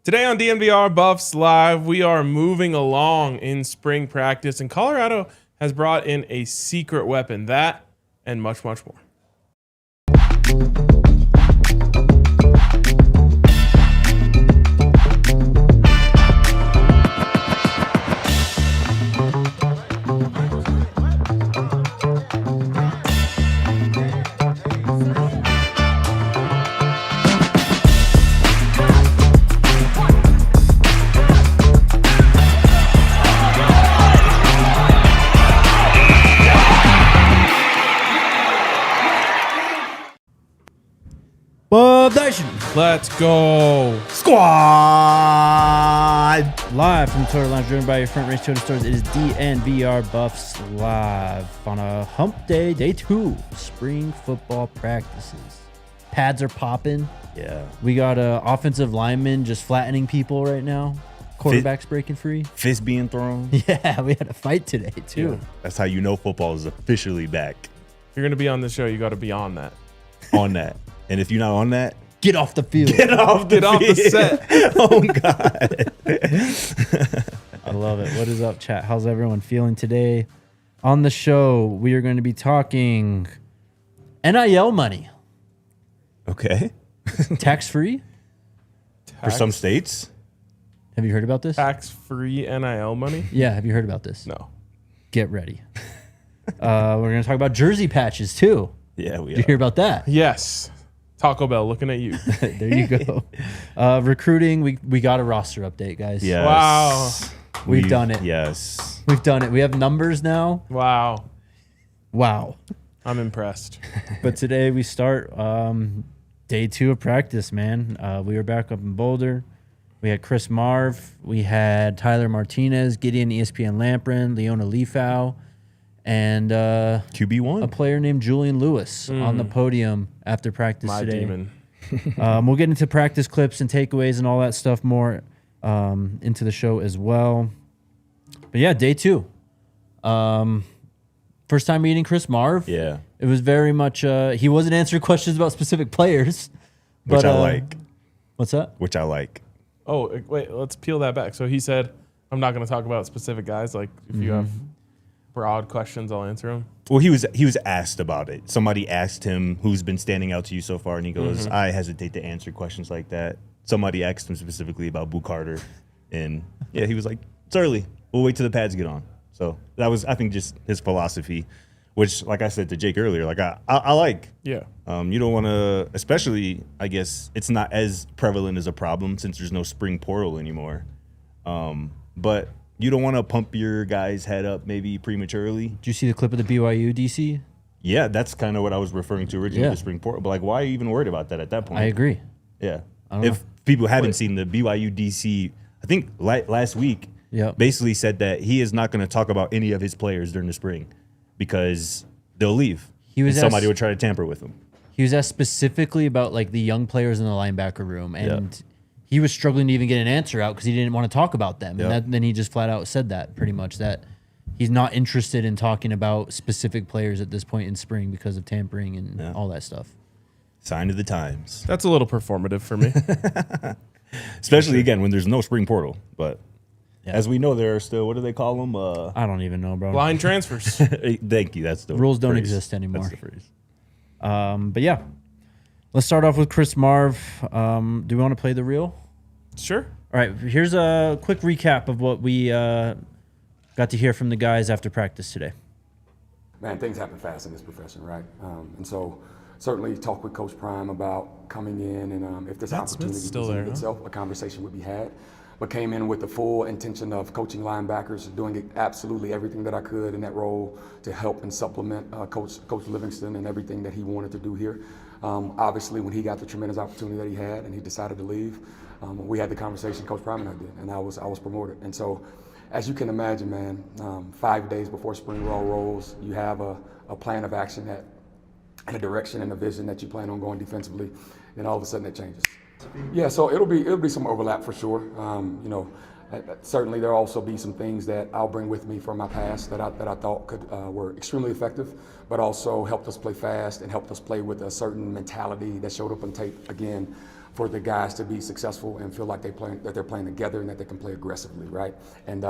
Today on DNVR Buffs Live, we are moving along in spring practice, and Colorado has brought in a secret weapon. That and much, much more. Buff Nation, Let's go. Squad! Live from Toyota Lounge, driven by your front range Toyota stores. It is DNVR Buffs Live on a hump day, day 2, spring football practices. Pads are popping. Yeah. We got offensive linemen just flattening people right now. Quarterbacks breaking free. Fist being thrown. Yeah, we had a fight today, too. Yeah. That's how you know football is officially back. If you're going to be on the show, you got to be on that. On that. And if you're not on that, get off the field. Get off the set. Oh, God. I love it. What is up, chat? How's everyone feeling today? On the show, we are going to be talking NIL money. Okay. Tax-free? For some states. Have you heard about this? Tax-free NIL money? Yeah, have you heard about this? No. Get ready. We're going to talk about jersey patches, too. Yeah, we Did you hear about that? Yes. Taco Bell looking at you. There you go. Recruiting, we got a roster update, guys. Yes. Wow. We've done it. Yes. We've done it. We have numbers now. Wow. Wow. I'm impressed. But today we start day 2 of practice, man. We were back up in Boulder. We had Chris Marve. We had Tyler Martinez, Gideon ESPN Lamprin, Leona Leafau, and QB1. a player named Julian Lewis on the podium after practice My today. demon. We'll get into practice clips and takeaways and all that stuff more into the show as well. But yeah, day 2. First time meeting Chris Marve. Yeah. It was very much, he wasn't answering questions about specific players. Which But, I like. What's that? Which I like. Oh, wait, let's peel that back. So he said, I'm not going to talk about specific guys. Like, if you have broad questions, I'll answer them. Well, he was asked about it. Somebody asked him who's been standing out to you so far, and he goes, I hesitate to answer questions like that. Somebody asked him specifically about Boo Carter, and yeah, he was like, it's early. We'll wait till the pads get on. So that was, I think, just his philosophy, which, like I said to Jake earlier, like I like. Yeah. You don't want to, especially, I guess, it's not as prevalent as a problem since there's no spring portal anymore. But you don't want to pump your guy's head up maybe prematurely. Did you see the clip of the BYU DC? Yeah, that's kind of what I was referring to originally, Yeah. the spring portal. But like, why are you even worried about that at that point? I agree. Yeah. don't If people haven't seen the BYU DC, I think last week, Yep. basically said that he is not going to talk about any of his players during the spring because they'll leave. He was and somebody asked- would try to tamper with them. He was asked specifically about like the young players in the linebacker room, and he was struggling to even get an answer out because he didn't want to talk about them. Yep. And then he just flat out said that pretty much, that he's not interested in talking about specific players at this point in spring because of tampering and all that stuff. Sign of the times. That's a little performative for me. Especially, again, when there's no spring portal. But Yeah. as we know, there are still, what do they call them? I don't even know, bro. Blind transfers. Thank you. That's the Rules don't phrase. exist anymore. That's the phrase. But yeah, let's start off with Chris Marve. Do we want to play the reel? Sure. All right, here's a quick recap of what we got to hear from the guys after practice today. Man, things happen fast in this profession, right? And so certainly talk with Coach Prime about coming in, and if this Matt opportunity Smith's still presented there, huh? itself, a conversation would be had. But came in with the full intention of coaching linebackers, doing absolutely everything that I could in that role to help and supplement Coach Livingston and everything that he wanted to do here. Obviously, when he got the tremendous opportunity that he had and he decided to leave, we had the conversation, Coach Prime and I did, and I was promoted. And so, as you can imagine, man, 5 days before spring ball rolls, you have a plan of action and a direction and a vision that you plan on going defensively, and all of a sudden it changes. Yeah, so it'll be some overlap for sure. Certainly there'll also be some things that I'll bring with me from my past that I thought were extremely effective, but also helped us play fast and helped us play with a certain mentality that showed up on tape again for the guys to be successful and feel like they're playing together and that they can play aggressively, right? And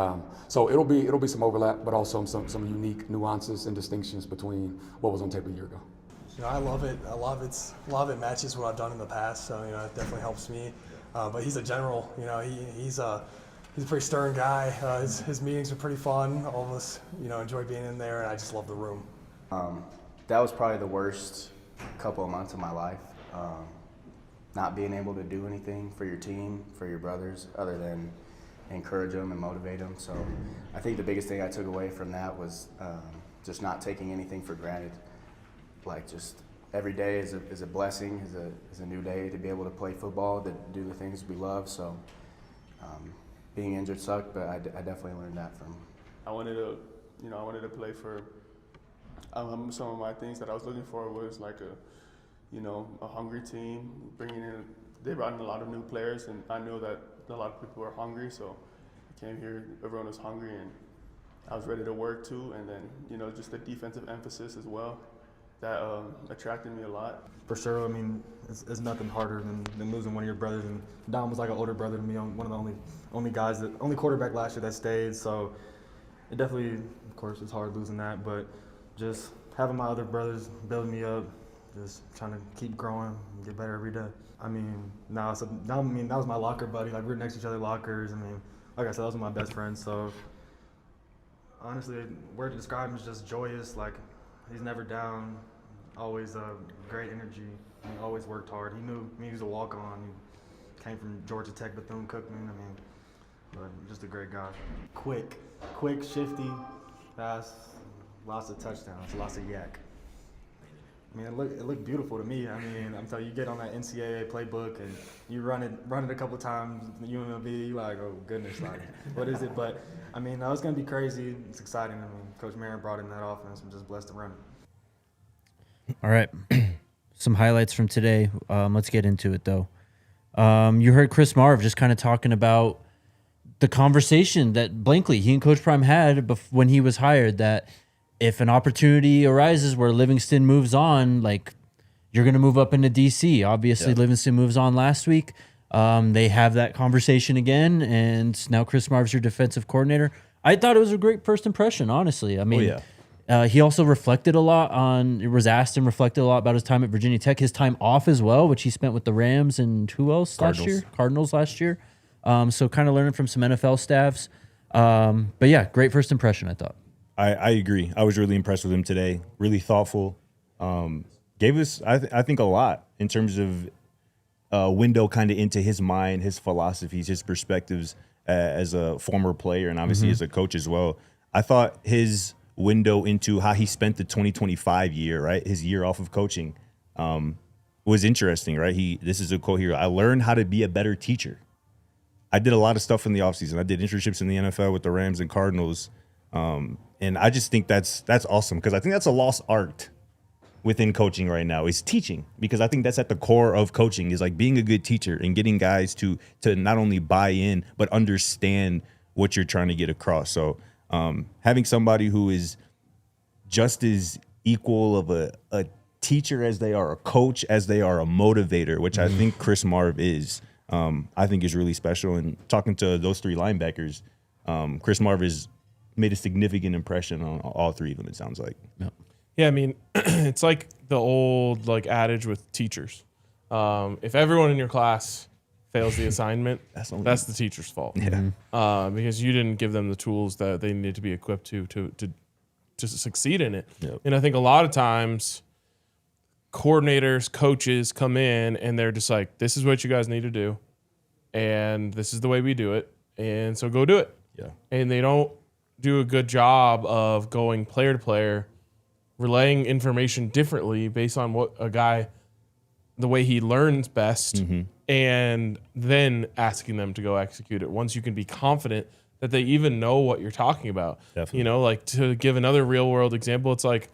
so it'll be some overlap, but also some unique nuances and distinctions between what was on tape a year ago. I love it. A lot of it matches what I've done in the past, so it definitely helps me. But he's a general. He's a pretty stern guy. His meetings are pretty fun. All of us, enjoy being in there, and I just love the room. That was probably the worst couple of months of my life. Not being able to do anything for your team, for your brothers, other than encourage them and motivate them. So I think the biggest thing I took away from that was just not taking anything for granted. Like, just every day is a blessing, is a new day to be able to play football, to do the things we love. So being injured sucked, but I definitely learned that from. I wanted to play for. Some of my things that I was looking for was like a hungry team. They brought in a lot of new players, and I know that a lot of people were hungry. So I came here, everyone was hungry, and I was ready to work too. And then just the defensive emphasis as well. That attracted me a lot. For sure, I mean, it's nothing harder than losing one of your brothers. And Dom was like an older brother to me, one of the only quarterback last year that stayed. So it definitely, of course, it's hard losing that. But just having my other brothers building me up, just trying to keep growing, and get better every day. I mean, that was my locker buddy. Like, we were next to each other's lockers. I mean, like I said, those were my best friends. So honestly, word to describe him is just joyous. Like, he's never down, always great energy. He always worked hard. He knew he was a walk-on. He came from Georgia Tech, Bethune-Cookman. But just a great guy. Quick, shifty, fast, lots of touchdowns, lots of yak. I mean, it looked beautiful to me. I mean, I'm telling you, get on that NCAA playbook and you run it a couple of times, UNLV, you're like, oh goodness, like, what is it? But I mean, it's gonna be crazy. It's exciting. I mean, Coach Marion brought in that offense. I'm just blessed to run it. All right. Some highlights from today. Let's get into it, though. You heard Chris Marve just kind of talking about the conversation that Blankley, he and Coach Prime had when he was hired, that if an opportunity arises where Livingston moves on, like, you're going to move up into D.C. Obviously, Livingston moves on last week. They have that conversation again, and now Chris Marve's your defensive coordinator. I thought it was a great first impression, honestly. I mean, he also reflected a lot reflected a lot about his time at Virginia Tech, his time off as well, which he spent with the Rams and who else Cardinals last year. So kind of learning from some NFL staffs. But yeah, great first impression, I thought. I agree. I was really impressed with him today. Really thoughtful. Gave us, I think, a lot in terms of a window kind of into his mind, his philosophies, his perspectives as a former player and obviously as a coach as well. I thought his window into how he spent the 2025 year, right, his year off of coaching, was interesting, right? This is a quote here. I learned how to be a better teacher. I did a lot of stuff in the offseason. I did internships in the NFL with the Rams and Cardinals. And I just think that's awesome, because I think that's a lost art within coaching right now, is teaching, because I think that's at the core of coaching, is like being a good teacher and getting guys to not only buy in but understand what you're trying to get across. So having somebody who is just as equal of a teacher as they are a coach, as they are a motivator, which I think Chris Marve is, I think is really special. And talking to those three linebackers, Chris Marve has made a significant impression on all three of them, it sounds like. Yep. Yeah, I mean, it's like the old adage with teachers. If everyone in your class fails the assignment, that's the teacher's fault. Yeah. Because you didn't give them the tools that they needed to be equipped to succeed in it. Yep. And I think a lot of times coordinators, coaches come in and they're just like, this is what you guys need to do, and this is the way we do it, and so go do it. Yeah. And they don't do a good job of going player to player, relaying information differently based on what a guy, the way he learns best, and then asking them to go execute it once you can be confident that they even know what you're talking about. Definitely. Like, to give another real world example, it's like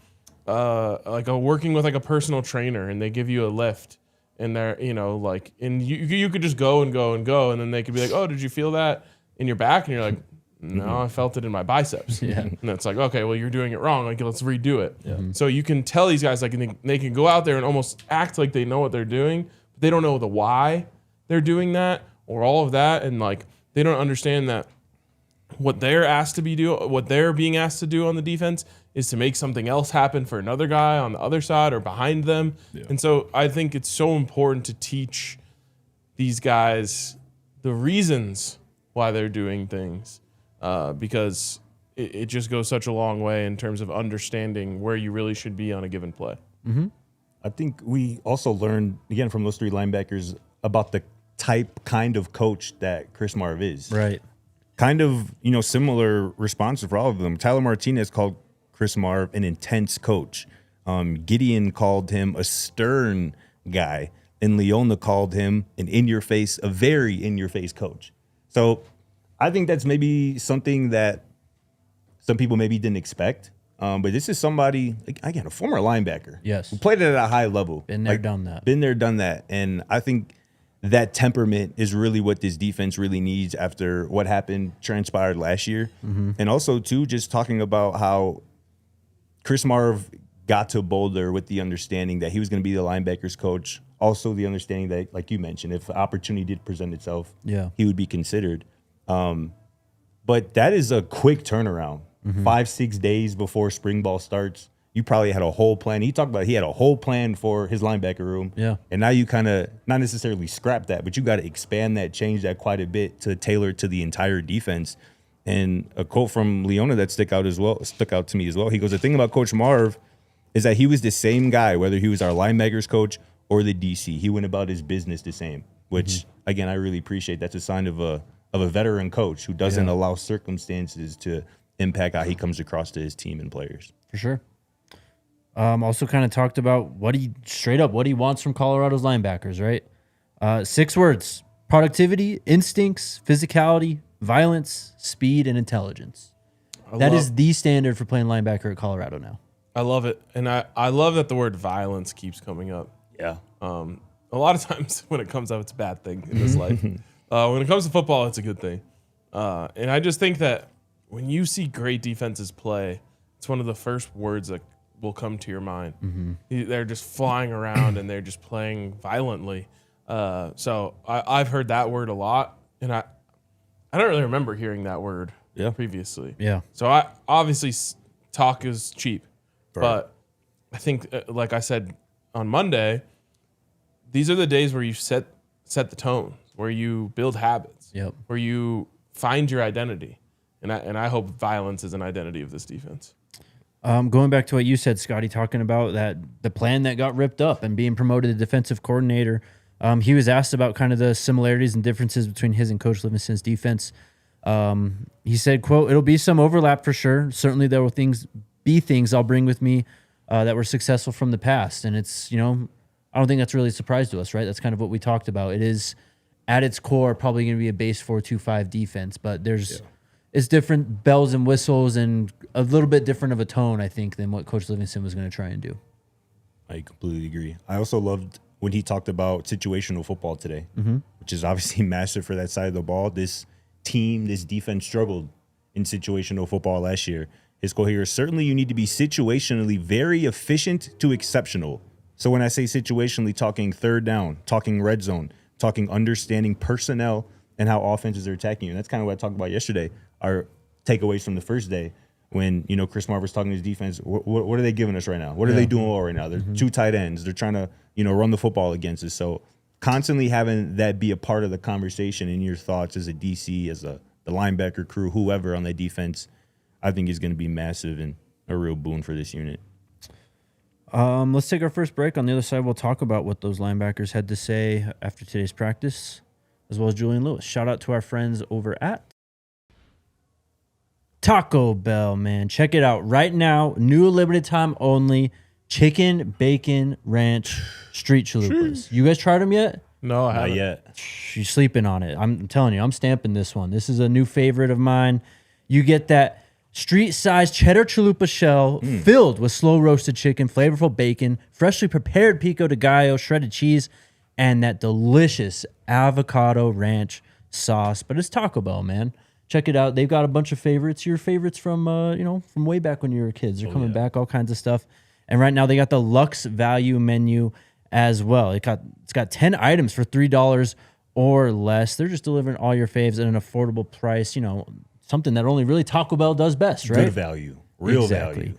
working with a personal trainer, and they give you a lift, and they're, and you could just go and go and go, and then they could be like, oh, did you feel that in your back? And you're like, no, I felt it in my biceps. And it's like, okay, well, you're doing it wrong. Like, let's redo it. So you can tell these guys, they can go out there and almost act like they know what they're doing, but they don't know the why. they're doing that or all of that, and like they don't understand that what they're being asked to do on the defense is to make something else happen for another guy on the other side or behind them. Yeah. And so I think it's so important to teach these guys the reasons why they're doing things, because it just goes such a long way in terms of understanding where you really should be on a given play. Mm-hmm. I think we also learned, again, from those three linebackers about the kind of coach that Chris Marve is. Right. Kind of, similar response for all of them. Tyler Martinez called Chris Marve an intense coach. Gideon called him a stern guy. And Leona called him a very in-your-face coach. So I think that's maybe something that some people maybe didn't expect. But this is somebody, again, a former linebacker. Yes. Who played it at a high level. Been there, done that. Been there, done that. And I think that temperament is really what this defense really needs after what transpired last year. Mm-hmm. And also, too, just talking about how Chris Marve got to Boulder with the understanding that he was going to be the linebackers coach. Also, the understanding that, like you mentioned, if the opportunity did present itself, he would be considered. But that is a quick turnaround. Mm-hmm. 5-6 days before spring ball starts, you probably had a whole plan. He talked about he had a whole plan for his linebacker room. Yeah. And now you kind of not necessarily scrap that, but you got to expand that, change that quite a bit to tailor to the entire defense. And a quote from Leona that stuck out to me as well. He goes, the thing about Coach Marve is that he was the same guy, whether he was our linebackers coach or the DC. He went about his business the same, which, again, I really appreciate. That's a sign of a veteran coach who doesn't allow circumstances to impact how he comes across to his team and players. For sure. Also kind of talked about what he wants from Colorado's linebackers, right? 6 words: productivity, instincts, physicality, violence, speed, and intelligence. That is the standard for playing linebacker at Colorado now. I love it. And I love that the word violence keeps coming up. Yeah. A lot of times when it comes up, it's a bad thing in this life. When it comes to football, it's a good thing. And I just think that when you see great defenses play, it's one of the first words that will come to your mind. Mm-hmm. They're just flying around and they're just playing violently. So I've heard that word a lot, and I don't really remember hearing that word previously. Yeah. So I obviously talk is cheap, but I think, like I said on Monday, these are the days where you set the tone, where you build habits, where you find your identity, and I hope violence is an identity of this defense. Going back to what you said, Scotty, talking about that the plan that got ripped up and being promoted to defensive coordinator, he was asked about kind of the similarities and differences between his and Coach Livingston's defense. He said, quote, "It'll be some overlap for sure. Certainly there will be things I'll bring with me that were successful from the past." And it's, I don't think that's really a surprise to us, right? That's kind of what we talked about. It is, at its core, probably going to be a base 4-2-5 defense, but there's... It's different bells and whistles and a little bit different of a tone, I think, than what Coach Livingston was going to try and do. I completely agree. I also loved when he talked about situational football today, which is obviously massive for that side of the ball. This defense struggled in situational football last year. His quote here is, "Certainly you need to be situationally very efficient to exceptional." So when I say situationally, talking third down, talking red zone, talking understanding personnel and how offenses are attacking you. And that's kind of what I talked about yesterday. Our takeaways from the first day when, Chris Marve was talking to his defense. What are they giving us right now? What are they doing well right now? They're 2 tight ends. They're trying to, run the football against us. So constantly having that be a part of the conversation in your thoughts as a DC, as the linebacker crew, whoever on the defense, I think is going to be massive and a real boon for this unit. Let's take our first break. On the other side, we'll talk about what those linebackers had to say after today's practice, as well as Julian Lewis. Shout out to our friends over at Taco Bell, man. Check it out right now. New limited time only chicken, bacon, ranch, street chalupas. You guys tried them yet? No, I haven't. Not yet. You're sleeping on it. I'm telling you, I'm stamping this one. This is a new favorite of mine. You get that street-sized cheddar chalupa shell filled with slow-roasted chicken, flavorful bacon, freshly prepared pico de gallo, shredded cheese, and that delicious avocado ranch sauce. But it's Taco Bell, man. Check it out. They've got a bunch of favorites. Your favorites from from way back when you were kids. They're coming back, all kinds of stuff. And right now they got the Luxe Value menu as well. It's got 10 items for $3 or less. They're just delivering all your faves at an affordable price. You know, something that only really Taco Bell does best, right? Good value. Real value.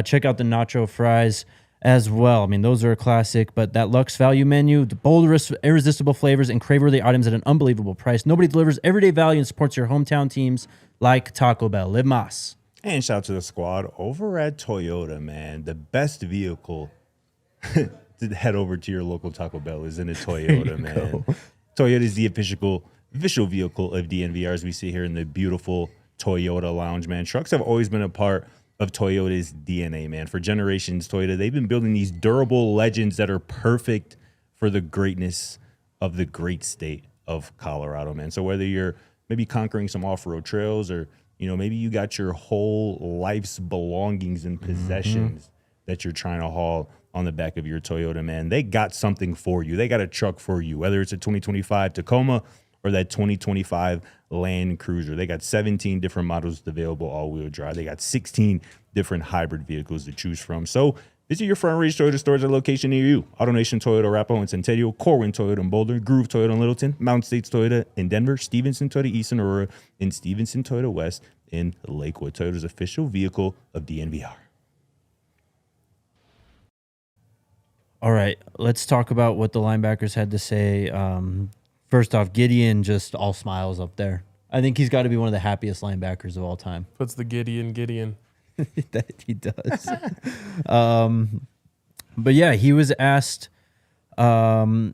Check out the nacho fries as well. I mean, those are a classic, but that Lux value menu, the bold, irresistible flavors and crave-worthy items at an unbelievable price. Nobody delivers everyday value and supports your hometown teams like Taco Bell. Live Mas. And shout out to the squad over at Toyota, man. The best vehicle to head over to your local Taco Bell is in a Toyota, man. Toyota is the official vehicle of DNVR as we see here in the beautiful Toyota lounge, man. Trucks have always been a part of Toyota's DNA, man. For generations, Toyota, they've been building these durable legends that are perfect for the greatness of the great state of Colorado, man. So whether you're maybe conquering some off-road trails or, you know, maybe you got your whole life's belongings and possessions that you're trying to haul on the back of your Toyota, man, they got something for you. They got a truck for you, whether it's a 2025 Tacoma or that 2025 Land Cruiser. They got 17 different models available all-wheel drive. They got 16 different hybrid vehicles to choose from. So visit your Front Range Toyota stores at a location near you. AutoNation Toyota Arapahoe and Centennial, Corwin Toyota in Boulder, Groove Toyota in Littleton, Mountain States Toyota in Denver, Stevenson Toyota East in Aurora, and Stevenson Toyota West in Lakewood. Toyota's official vehicle of DNVR. All right, let's talk about what the linebackers had to say. First off, Gideon just all smiles up there. I think he's got to be one of the happiest linebackers of all time. Puts the Gideon. That he does. But yeah, he was asked about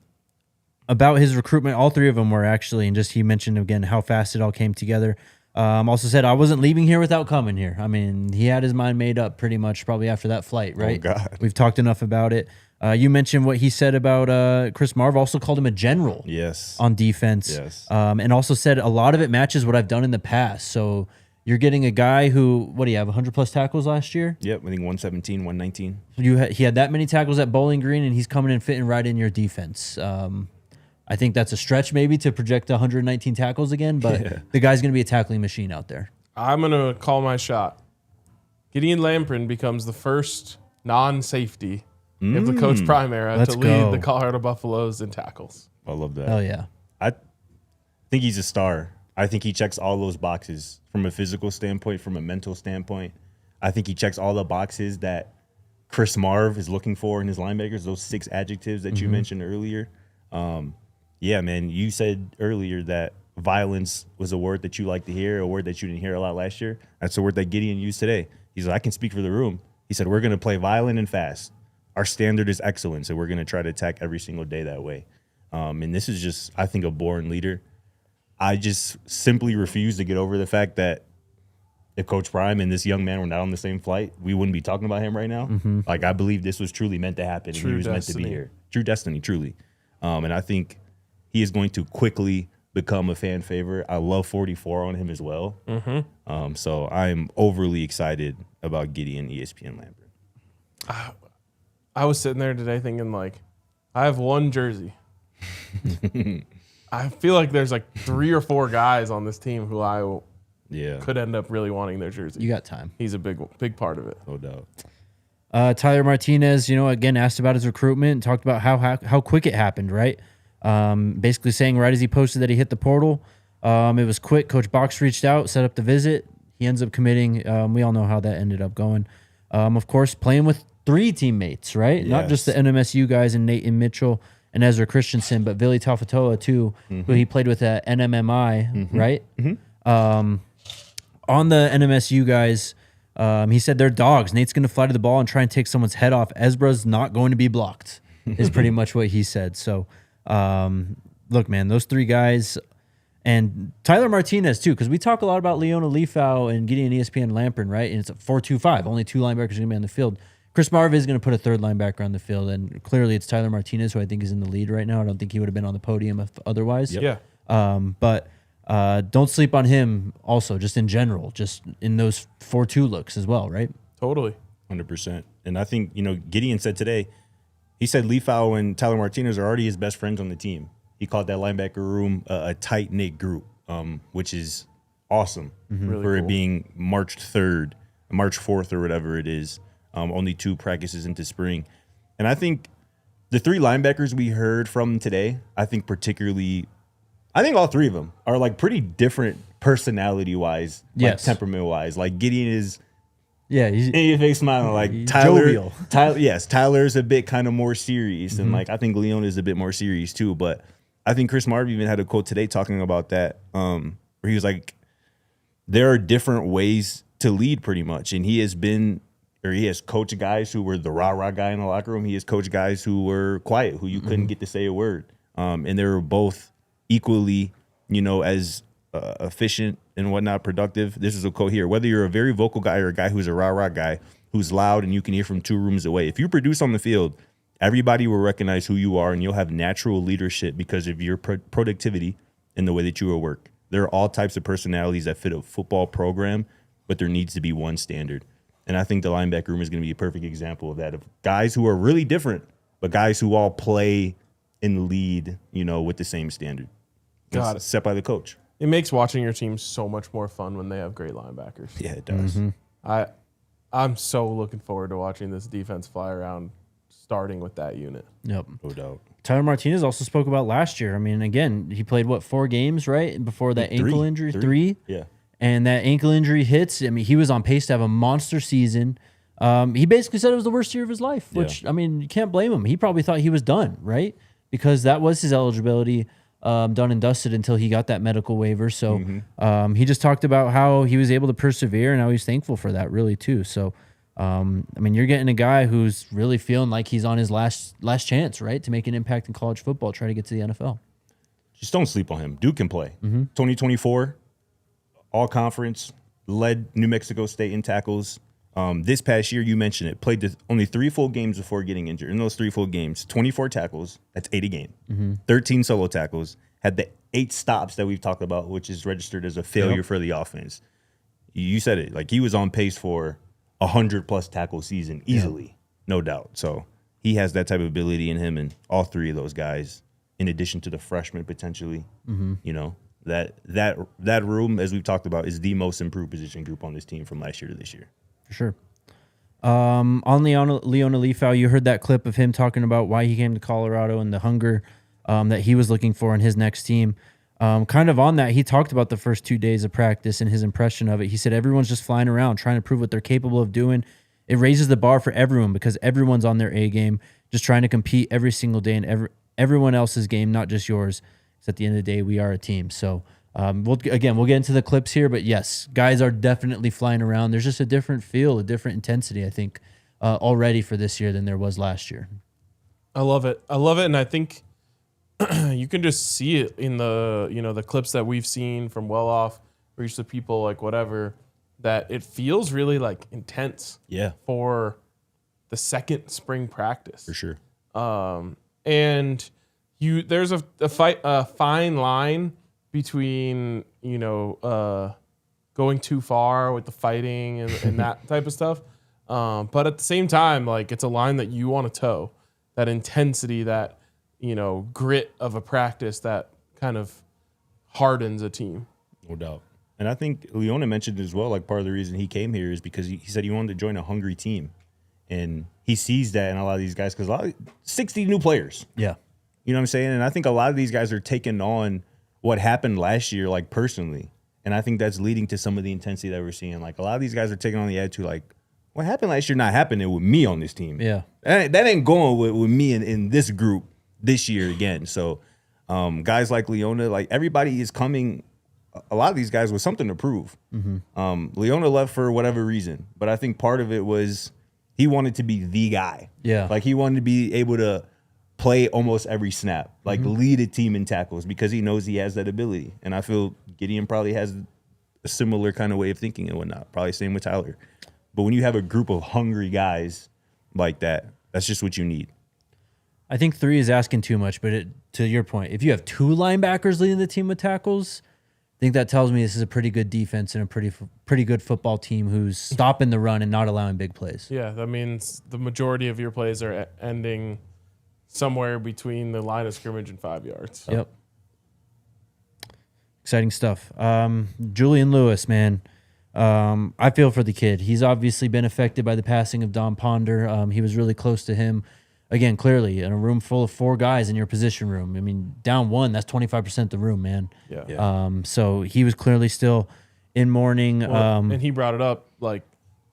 his recruitment. All three of them were actually, and just he mentioned again how fast it all came together. Also said, I wasn't leaving here without coming here. I mean, he had his mind made up pretty much probably after that flight, right? Oh, God. We've talked enough about it. You mentioned what he said about Chris Marve, also called him a general on defense. Yes. And also said a lot of it matches what I've done in the past. So you're getting a guy who, what do you have, 100-plus tackles last year? Yep, I think 117, 119. He had that many tackles at Bowling Green, and he's coming in fitting right in your defense. I think that's a stretch maybe to project 119 tackles again, but the guy's going to be a tackling machine out there. I'm going to call my shot. Gideon Lamprin becomes the first non-safety of the Coach Prime era to lead the Colorado Buffaloes in tackles. I love that. Hell yeah. I think he's a star. I think he checks all those boxes from a physical standpoint, from a mental standpoint. I think he checks all the boxes that Chris Marve is looking for in his linebackers, those 6 adjectives that you mentioned earlier. Yeah, man, you said earlier that violence was a word that you like to hear, a word that you didn't hear a lot last year. That's a word that Gideon used today. He's like, I can speak for the room. He said, we're going to play violent and fast. Our standard is excellence, and we're going to try to attack every single day that way. And this is just, I think, a born leader. I just simply refuse to get over the fact that if Coach Prime and this young man were not on the same flight, we wouldn't be talking about him right now. Like, I believe this was truly meant to happen, and he was meant to be here. True destiny, truly. And I think he is going to quickly become a fan favorite. I love 44 on him as well. So I'm overly excited about Gideon ESPN Lambert. I was sitting there today thinking, like, I have one jersey. I feel like there's like 3 or 4 guys on this team who I could end up really wanting their jersey. You got time. He's a big part of it. No doubt. Tyler Martinez, again, asked about his recruitment, talked about how quick it happened, right? Basically saying right as he posted that he hit the portal, it was quick. Coach Box reached out, set up the visit. He ends up committing. We all know how that ended up going. Of course, playing with 3 teammates, right? Yes. Not just the NMSU guys and Nate and Mitchell and Ezra Christensen, but Vili Tafatoa too, who he played with at NMMI, right? On the NMSU guys, he said they're dogs. Nate's going to fly to the ball and try and take someone's head off. Ezra's not going to be blocked, is pretty much what he said. So, look, man, those 3 guys, and Tyler Martinez too, because we talk a lot about Leona Leafau and Gideon ESPN Lamprin, right? And it's a 4-2-5. Only 2 linebackers are going to be on the field. Chris Marve is going to put a 3rd linebacker on the field, and clearly it's Tyler Martinez, who I think is in the lead right now. I don't think he would have been on the podium if otherwise. Yeah. But don't sleep on him also, just in general, just in those 4-2 looks as well, right? Totally. 100%. And I think, Gideon said today, he said Leafau and Tyler Martinez are already his best friends on the team. He called that linebacker room a tight-knit group, which is awesome Really for cool. it being March 3rd, March 4th or whatever it is. Only 2 practices into spring. And I think the 3 linebackers we heard from today, I think particularly I think all three of them are like pretty different personality-wise, like Yes. temperament-wise. Like Gideon is Yeah, he's in your face smiling. Like he's Tyler, jovial. Tyler's a bit kind of more serious, and like I think Leon is a bit more serious too. But I think Chris Marve even had a quote today talking about that, where he was like, "There are different ways to lead, pretty much," and he has coached guys who were the rah-rah guy in the locker room. He has coached guys who were quiet, who you couldn't get to say a word, and they were both equally, as efficient and whatnot, productive. This is a quote here: whether you're a very vocal guy or a guy who's a rah-rah guy, who's loud and you can hear from 2 rooms away, if you produce on the field, everybody will recognize who you are, and you'll have natural leadership because of your productivity and the way that you will work. There are all types of personalities that fit a football program, but there needs to be one standard. And I think the linebacker room is going to be a perfect example of that, of guys who are really different, but guys who all play and lead, with the same standard. Got It's it. set by the coach. It makes watching your team so much more fun when they have great linebackers. Yeah, it does. I'm so looking forward to watching this defense fly around, starting with that unit. Yep. No doubt. Tyler Martinez also spoke about last year. I mean, again, he played 4 games, right? Before that ankle injury, 3. Yeah. And that ankle injury hits. I mean, he was on pace to have a monster season. He basically said it was the worst year of his life, which, I mean, you can't blame him. He probably thought he was done, right? Because that was his eligibility, done and dusted until he got that medical waiver. So he just talked about how he was able to persevere, and how he's thankful for that, really, too. So, I mean, you're getting a guy who's really feeling like he's on his last chance, right, to make an impact in college football, try to get to the NFL. Just don't sleep on him. Dude can play. 2024, all conference, led New Mexico State in tackles. This past year, you mentioned it, played only 3 full games before getting injured. In those 3 full games, 24 tackles, that's 8 a game. 13 solo tackles, had the 8 stops that we've talked about, which is registered as a failure for the offense. You said it, like he was on pace for 100+ tackle season easily, no doubt. So he has that type of ability in him, and all 3 of those guys, in addition to the freshman potentially, that room, as we've talked about, is the most improved position group on this team from last year to this year. For sure. On Leona Leafau, you heard that clip of him talking about why he came to Colorado and the hunger that he was looking for in his next team. Kind of on that, he talked about the first 2 days of practice and his impression of it. He said everyone's just flying around trying to prove what they're capable of doing. It raises the bar for everyone because everyone's on their A game, just trying to compete every single day in everyone else's game, not just yours. Because at the end of the day, we are a team. So we'll get into the clips here, but yes, guys are definitely flying around. There's just a different feel, a different intensity, I think, already for this year than there was last year. I love it. And I think you can just see it in the clips that we've seen from Well Off, Reach the People, like whatever, that it feels really like intense. Yeah, for the second spring practice, for sure. And there's a fine line between going too far with the fighting and that type of stuff, but at the same time, like it's a line that you want to toe, that intensity, that grit of a practice that kind of hardens a team. No doubt. And I think Leona mentioned as well, like part of the reason he came here is because he said he wanted to join a hungry team, and he sees that in a lot of these guys, because 60 new players. Yeah. You know what I'm saying? And I think a lot of these guys are taking on what happened last year, like personally. And I think that's leading to some of the intensity that we're seeing. Like a lot of these guys are taking on the attitude, like, what happened last year not happening with me on this team. Yeah. That ain't going with me in this group this year again. So guys like Leona, like everybody is coming, a lot of these guys with something to prove. Leona left for whatever reason, but I think part of it was he wanted to be the guy. Yeah. Like he wanted to be able to play almost every snap, like lead a team in tackles, because he knows he has that ability. And I feel Gideon probably has a similar kind of way of thinking and whatnot. Probably same with Tyler. But when you have a group of hungry guys like that, that's just what you need. I think 3 is asking too much, but to your point, if you have 2 linebackers leading the team with tackles, I think that tells me this is a pretty good defense and a pretty good football team who's stopping the run and not allowing big plays. Yeah, that means the majority of your plays are ending somewhere between the line of scrimmage and 5 yards. So. Yep. Exciting stuff. Julian Lewis, man. I feel for the kid. He's obviously been affected by the passing of Don Ponder. He was really close to him again, clearly in a room full of 4 guys in your position room. I mean, down 1, that's 25% of the room, man. Yeah. So he was clearly still in mourning. Well, and he brought it up like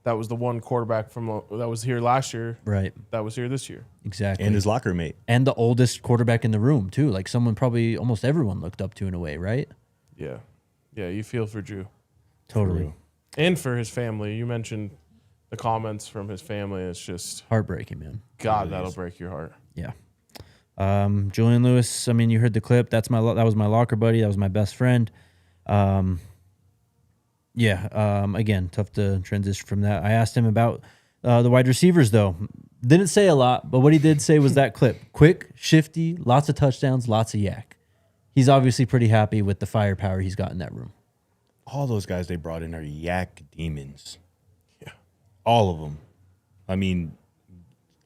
that was the one quarterback from that was here last year. Right. That was here this year. Exactly. And his locker mate. And the oldest quarterback in the room, too. Like someone probably almost everyone looked up to in a way, right? Yeah. Yeah, you feel for Drew. Totally. And for his family. You mentioned the comments from his family. It's just Heartbreaking, man. God, that'll break your heart. Yeah. Julian Lewis, I mean, you heard the clip. That was my locker buddy. That was my best friend. Again, tough to transition from that. I asked him about the wide receivers, though. Didn't say a lot, but what he did say was that clip. Quick, shifty, lots of touchdowns, lots of yak. He's obviously pretty happy with the firepower he's got in that room. All those guys they brought in are yak demons. Yeah. All of them. I mean,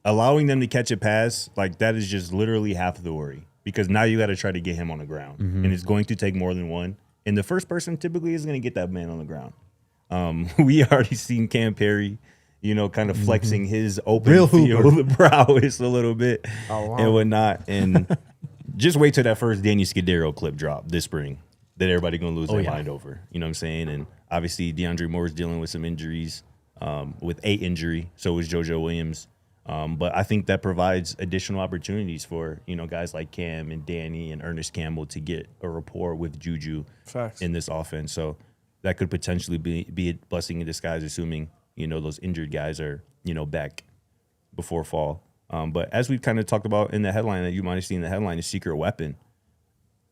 allowing them to catch a pass, like that is just literally half of the worry because now you got to try to get him on the ground. And it's going to take more than one. And the first person typically is going to get that man on the ground. We already seen Cam Perry, kind of flexing his open Real field prowess a little bit Oh, wow. and whatnot. And just wait till that first Danny Scudero clip drop this spring that everybody going to lose their mind over. You know what I'm saying? And obviously DeAndre Moore is dealing with some injuries, with a injury. So is JoJo Williams. But I think that provides additional opportunities for, guys like Cam and Danny and Ernest Campbell to get a rapport with Juju Facts. in this offense. So that could potentially be a blessing in disguise, assuming, those injured guys are, back before fall. But as we've kind of talked about in the headline that you might have seen, the headline is secret weapon.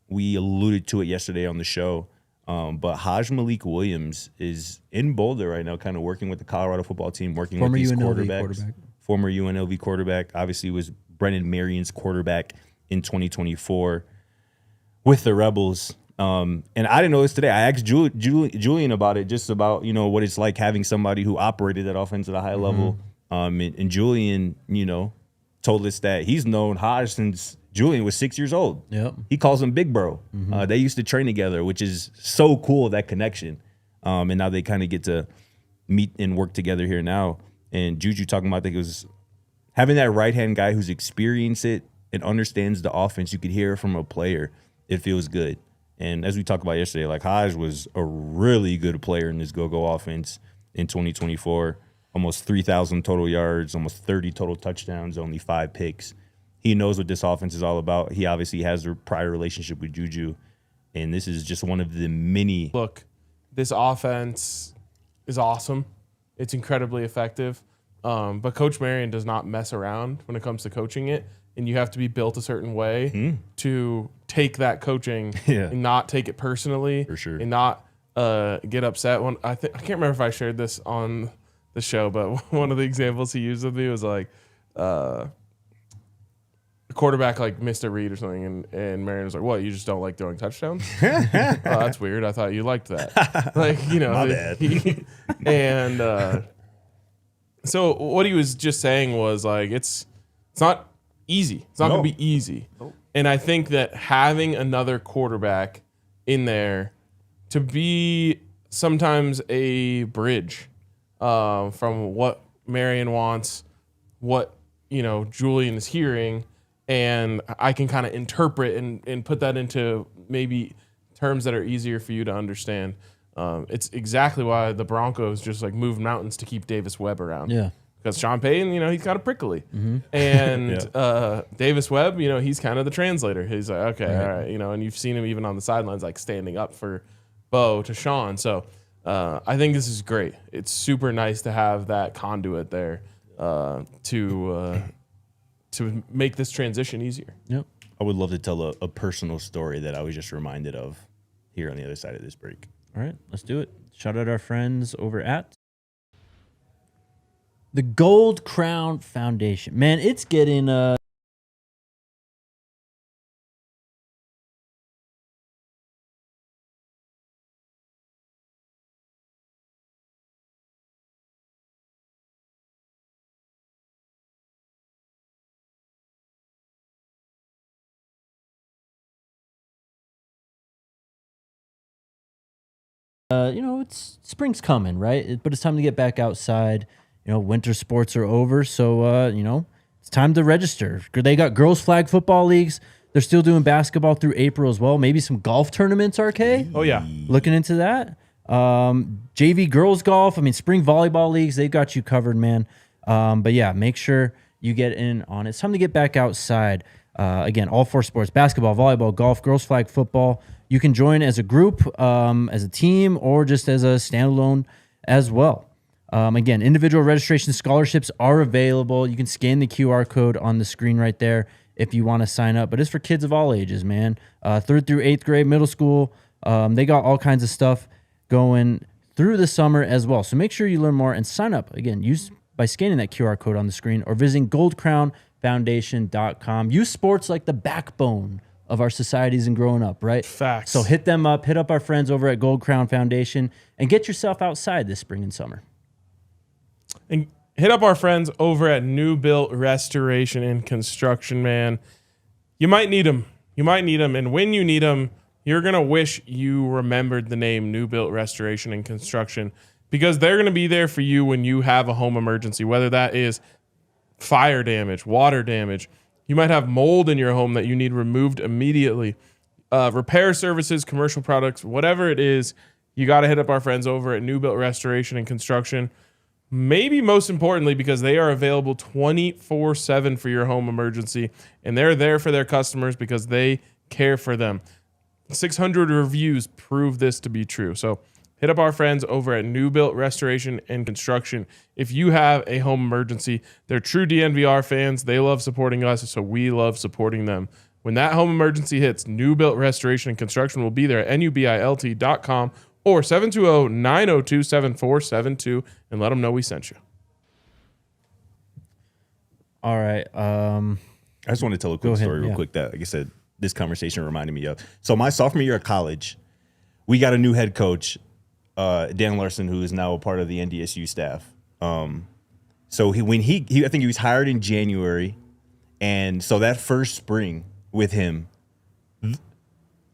We alluded to it yesterday on the show. But Haj Malik Williams is in Boulder right now, kind of working with the Colorado football team, working with these quarterbacks. Former UNLV quarterback, obviously was Brennan Marion's quarterback in 2024 with the Rebels. And I didn't know this today. I asked Julian about it, just about, what it's like having somebody who operated that offense at a high level. And Julian, told us that he's known Haj since Julian was 6 years old. Yep. He calls him Big Bro. They used to train together, which is so cool, that connection. And now they kind of get to meet and work together here now. And Juju talking about, I think it was having that right-hand guy who's experienced it and understands the offense. You could hear from a player. It feels good. And as we talked about yesterday, like Haj was a really good player in this go-go offense in 2024. Almost 3,000 total yards, almost 30 total touchdowns, only 5 picks. He knows what this offense is all about. He obviously has a prior relationship with Juju. And this is just one of the many. Look, this offense is awesome. It's incredibly effective. But Coach Marion does not mess around when it comes to coaching it. And you have to be built a certain way to take that coaching and not take it personally. For sure. And not get upset. I can't remember if I shared this on the show, but one of the examples he used with me was like a quarterback like missed a read or something, and Marion was like, "What? You just don't like throwing touchdowns? Oh, that's weird. I thought you liked that." Like, My bad. And so what he was just saying was like, it's not easy. It's not going to be easy. And I think that having another quarterback in there to be sometimes a bridge from what Marion wants, what Julian is hearing, and I can kind of interpret and put that into maybe terms that are easier for you to understand. It's exactly why the Broncos just like moved mountains to keep Davis Webb around. Yeah. Because Sean Payton, he's got a prickly. And Davis Webb, he's kind of the translator. He's like, okay, all right, and you've seen him even on the sidelines, like standing up for Bo to Sean. So I think this is great. It's super nice to have that conduit there to make this transition easier. Yep. I would love to tell a personal story that I was just reminded of here on the other side of this break. All right, let's do it. Shout out our friends over at the Gold Crown Foundation. Man, it's getting spring's coming, right? But it's time to get back outside. Winter sports are over, so it's time to register. They got girls flag football leagues. They're still doing basketball through April as well. Maybe some golf tournaments, RK? Oh, yeah. Looking into that. JV girls golf. I mean, spring volleyball leagues, they've got you covered, man. But yeah, make sure you get in on it. It's time to get back outside. Again, all 4 sports, basketball, volleyball, golf, girls flag football. You can join as a group, as a team, or just as a standalone as well. Again, individual registration scholarships are available. You can scan the QR code on the screen right there if you want to sign up. But it's for kids of all ages, man. 3rd through 8th grade, middle school. They got all kinds of stuff going through the summer as well. So make sure you learn more and sign up. Again, use by scanning that QR code on the screen or visiting goldcrownfoundation.com. Use sports like the backbone of our societies and growing up, right? Facts. So hit them up. Hit up our friends over at Gold Crown Foundation and get yourself outside this spring and summer. And hit up our friends over at New Built Restoration and Construction, man. You might need them. You might need them. And when you need them, you're going to wish you remembered the name New Built Restoration and Construction, because they're going to be there for you when you have a home emergency, whether that is fire damage, water damage. You might have mold in your home that you need removed immediately. Repair services, commercial products, whatever it is, you got to hit up our friends over at New Built Restoration and Construction. Maybe most importantly, because they are available 24/7 for your home emergency, and they're there for their customers because they care for them. 600 reviews prove this to be true. So hit up our friends over at New Built Restoration and Construction. If you have a home emergency, they're true DNVR fans. They love supporting us, so we love supporting them. When that home emergency hits, New Built Restoration and Construction will be there at nubilt.com or 720-902-7472 and let them know we sent you. All right. I just want to tell a quick story real quick that, like I said, this conversation reminded me of. So my sophomore year of college, we got a new head coach, Dan Larson, who is now a part of the NDSU staff. So I think he was hired in January, and so that first spring with him,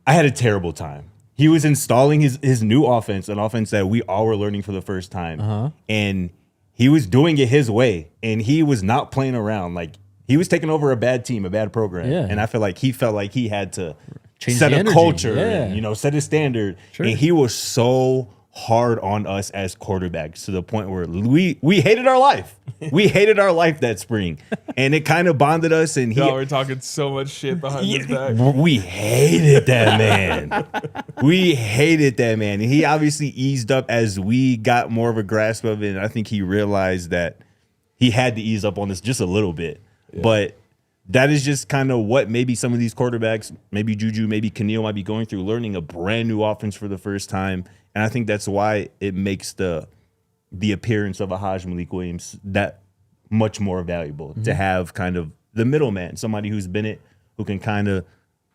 I had a terrible time. He was installing his new offense, an offense that we all were learning for the first time, and he was doing it his way, and he was not playing around. Like, he was taking over a bad team, a bad program, and I feel like he felt like he had to set a culture, and, set a standard, and he was so hard on us as quarterbacks to the point where we hated our life. We hated our life that spring, and it kind of bonded us. And we're talking so much shit behind his back. We hated that man. We hated that man. And he obviously eased up as we got more of a grasp of it. And I think he realized that he had to ease up on this just a little bit. Yeah. But that is just kind of what maybe some of these quarterbacks, maybe Juju, maybe Keneal might be going through, learning a brand new offense for the first time. And I think that's why it makes the appearance of a Haj Malik Williams that much more valuable, to have kind of the middleman, somebody who's been it, who can kind of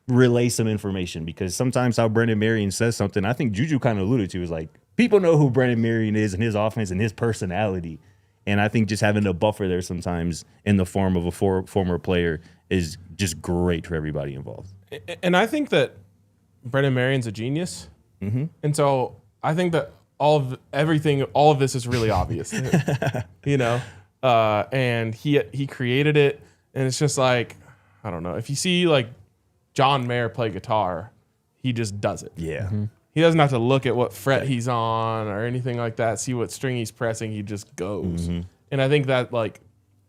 relay some information. Because sometimes how Brennan Marion says something, I think Juju kind of alluded to, is like, people know who Brennan Marion is and his offense and his personality. And I think just having a buffer there sometimes in the form of a former player is just great for everybody involved. And I think that Brennan Marion's a genius. Mm-hmm. And so I think that all of this is really obvious, and he created it, and it's just like, I don't know, if you see like John Mayer play guitar, he just does it. Yeah. Mm-hmm. He doesn't have to look at what fret he's on or anything like that, see what string he's pressing, he just goes. Mm-hmm. And I think that like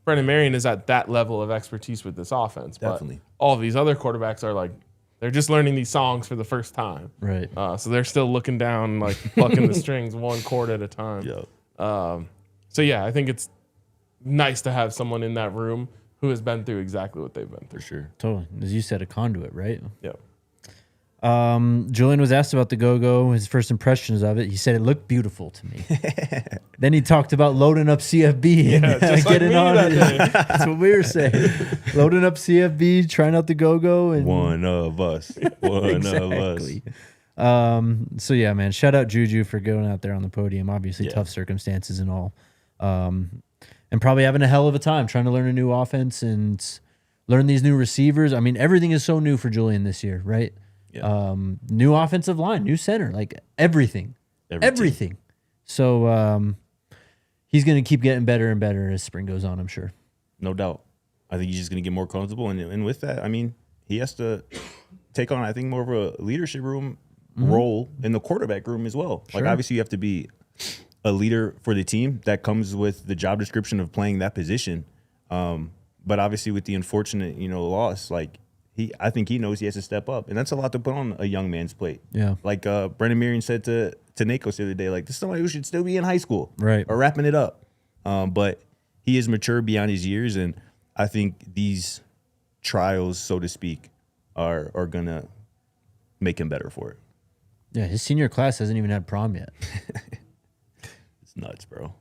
Brennan Marion is at that level of expertise with this offense. Definitely. But all of these other quarterbacks are like, they're just learning these songs for the first time. Right. So they're still looking down, like plucking the strings one chord at a time. Yep. So yeah, I think it's nice to have someone in that room who has been through exactly what they've been through. For sure. Totally. As you said, a conduit, right? Yep. Julian was asked about the go-go, his first impressions of it. He said it looked beautiful to me. Then he talked about loading up CFB and getting on it. That's what we were saying. Loading up CFB, trying out the go-go. And one of us. One of us. So, yeah, man, shout out Juju for going out there on the podium. Obviously, tough circumstances and all. And probably having a hell of a time trying to learn a new offense and learn these new receivers. I mean, everything is so new for Julian this year, right? Yeah. New offensive line, new center, like everything. So he's going to keep getting better and better as spring goes on, I'm sure. No doubt. I think he's just going to get more comfortable. And with that, I mean, he has to take on, I think, more of a leadership role in the quarterback room as well. Like, obviously, you have to be a leader for the team. That comes with the job description of playing that position. But obviously, with the unfortunate, loss, like, I think he knows he has to step up. And that's a lot to put on a young man's plate. Yeah. Like Brennan Marion said to Nakos the other day, like, this is somebody who should still be in high school. Right. Or wrapping it up. But he is mature beyond his years, and I think these trials, so to speak, are going to make him better for it. Yeah, his senior class hasn't even had prom yet. It's nuts, bro.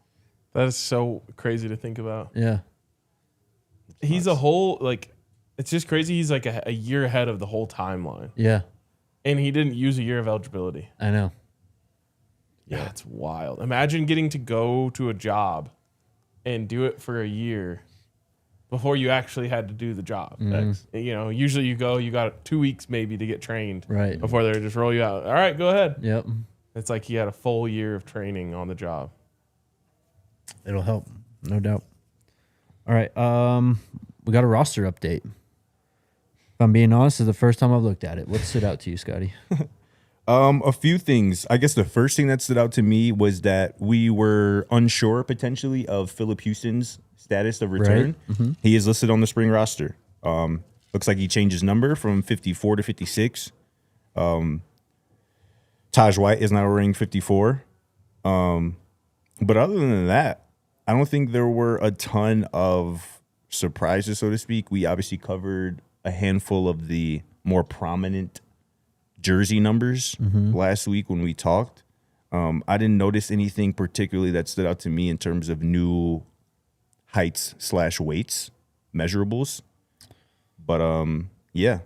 That is so crazy to think about. Yeah. He's a whole, like, it's just crazy. He's like a year ahead of the whole timeline. Yeah. And he didn't use a year of eligibility. I know. Yeah, that's wild. Imagine getting to go to a job and do it for a year before you actually had to do the job. Usually you got 2 weeks maybe to get trained. Right. Before they just roll you out. All right, go ahead. Yep. It's like he had a full year of training on the job. It'll help, no doubt. All right, we got a roster update. If I'm being honest, this is the first time I've looked at it. What stood out to you, Scotty? A few things. I guess the first thing that stood out to me was that we were unsure potentially of Phillip Houston's status of return. Right. Mm-hmm. He is listed on the spring roster. Looks like he changed his number from 54 to 56. Taj White is now wearing 54. But other than that, I don't think there were a ton of surprises, so to speak. We obviously covered a handful of the more prominent jersey numbers last week when we talked. I didn't notice anything particularly that stood out to me in terms of new heights/weights measurables. But yeah,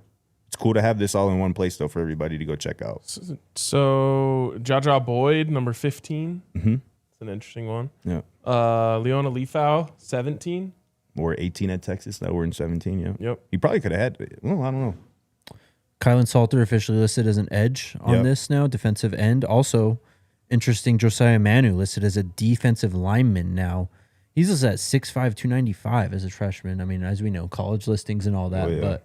it's cool to have this all in one place though for everybody to go check out. So Jaja Boyd, number 15. It's an interesting one. Yeah. Leona Leafau, 17. Or 18 at Texas. Now we're in 17. Yeah. Yep. He probably could have had. Well, I don't know. Kylan Salter officially listed as an edge on this now, defensive end. Also, interesting, Josiah Manu listed as a defensive lineman now. He's listed at 6'5", 295 as a freshman. I mean, as we know, college listings and all that. But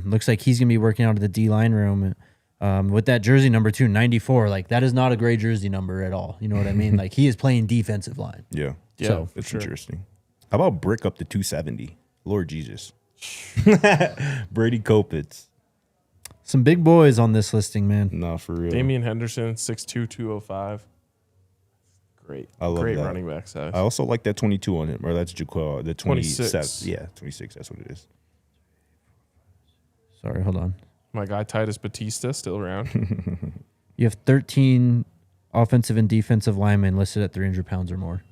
looks like he's going to be working out of the D-line room with that jersey number 294. Like, that is not a great jersey number at all. You know what I mean? Like, he is playing defensive line. Yeah. So, That's interesting. How about Brick up to 270? Lord Jesus. Brady Kopitz. some big boys on this listing, man. No, for real. Damian Henderson, 6'2", 205. Great. I love Great that. running back size. I also like that 22 on him, or that's Jaquel, the 27. 26. Yeah, 26. That's what it is. Sorry, hold on. My guy Titus Batista still around. You have 13 offensive and defensive linemen listed at 300 pounds or more.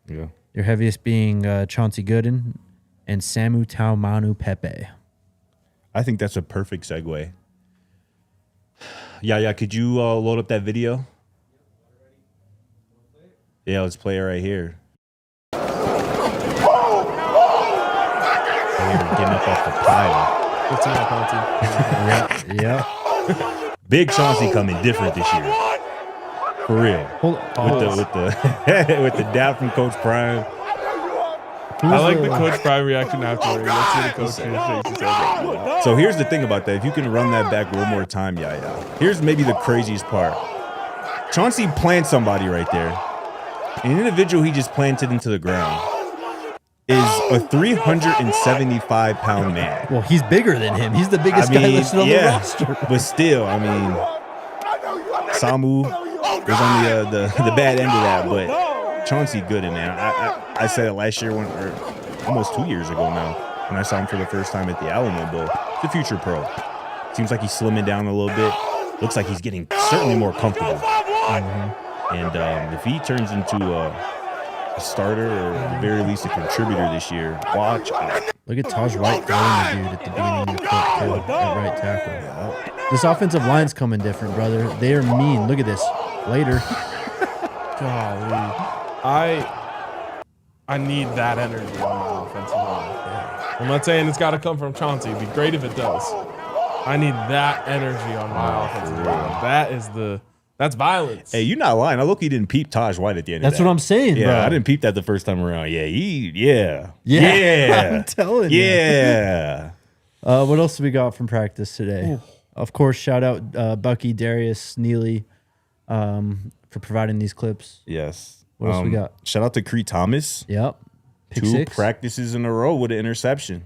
Yeah. Your heaviest being Chauncey Gooden and Samu Taumanu Pepe. I think that's a perfect segue. Yeah, could you load up that video? Yeah, let's play it right here. Getting up off the pile. 15 penalty. Yeah. Big Chauncey coming different this year. For real. Hold on. With the with the dap from Coach Prime. I like the Coach Prime reaction afterward. Let's see the coach shake his head. So here's the thing about that. If you can run that back one more time, here's maybe the craziest part. Chauncey plants somebody right there. An individual he just planted into the ground is a 375-pound man. Well, he's bigger than him. He's the biggest guy listed on the roster. But still, I mean, Samu was on the bad end of that, but Chauncey Gooden, man. I said it last year, or almost 2 years ago now, when I saw him for the first time at the Alamo Bowl. The future pro. Seems like he's slimming down a little bit. Looks like he's getting certainly more comfortable. And if he turns into a starter or at the very least a contributor this year, watch out. Look at Taj White throwing the dude at the beginning of the clip, too, at right tackle. This offensive line's coming different, brother. They are mean. Look at this. Later. Golly. I need that energy on my offensive line. I'm not saying it's got to come from Chauncey. It'd be great if it does. I need that energy on my offensive line. That is the That's violence. Hey, you're not lying. I look, he didn't peep Taj White at the end That's of that. what I'm saying, Yeah, bro. I didn't peep that the first time around. Yeah, Yeah. I'm telling you. Yeah. What else do we got from practice today? Ooh. Of course, shout out Bucky, Darius, Neely for providing these clips. Yes. What else we got? Shout out to Cree Thomas. Yep. Pick 2 six. practices in a row with an interception.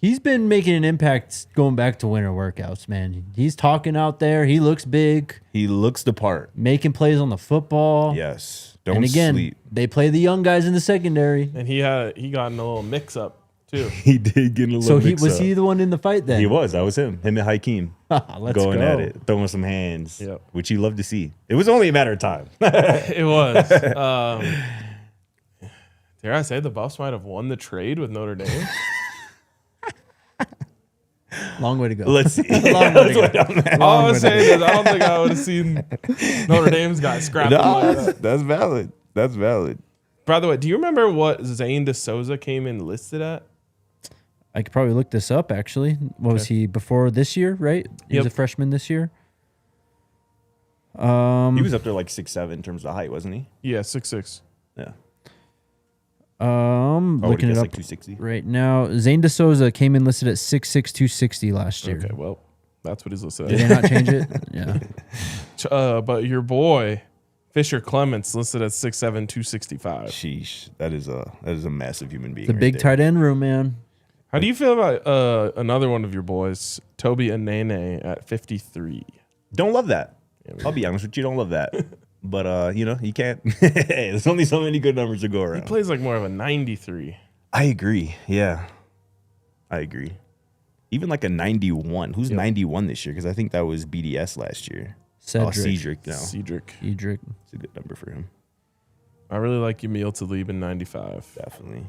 He's been making an impact going back to winter workouts, man. He's talking out there. He looks big, He looks the part. making plays on the football. Yes. Don't And again, sleep. they play the young guys in the secondary. And he got in a little mix up too. He did get in a little So mix-up. he the one in the fight then? He was. That was him. Him and Hakeem Let's going go. at it, throwing some hands, Yep. which he loved to see. It was only a matter of time. It was. Dare I say the Buffs might have won the trade with Notre Dame? Long way to go. Let's see. Long way to go. All I was saying is I don't think I would have seen Notre Dame's guy scrapping like that. That's valid. That's valid. By the way, do you remember what Zane DeSouza came in listed at? I could probably look this up, actually. What was he before this year, right? He was a Yep. freshman this year. He was up there like 6'7" in terms of height, wasn't he? Yeah, 6'6". Yeah. Looking it up like 260. right now. Zane DeSouza came in listed at 6'6", 260 last year. Okay, well, that's what he's listed Did at. they not change it? Yeah. But your boy, Fisher Clements, listed at 6'7", 265. Sheesh, that is a massive human being. The big there. tight end room, man. How do you feel about another one of your boys, Toby Anene, at 53? Don't love that. I'll be honest with you, don't love that. But you can't. There's only so many good numbers to go He around. plays like more of a 93. I agree. Yeah, I agree. Even like a 91. Who's 91 this year? Because I think that was BDS last year. Cedric. Cedric. No, Cedric. it's a good number for him. I really like Yamil Talib in 95. Definitely.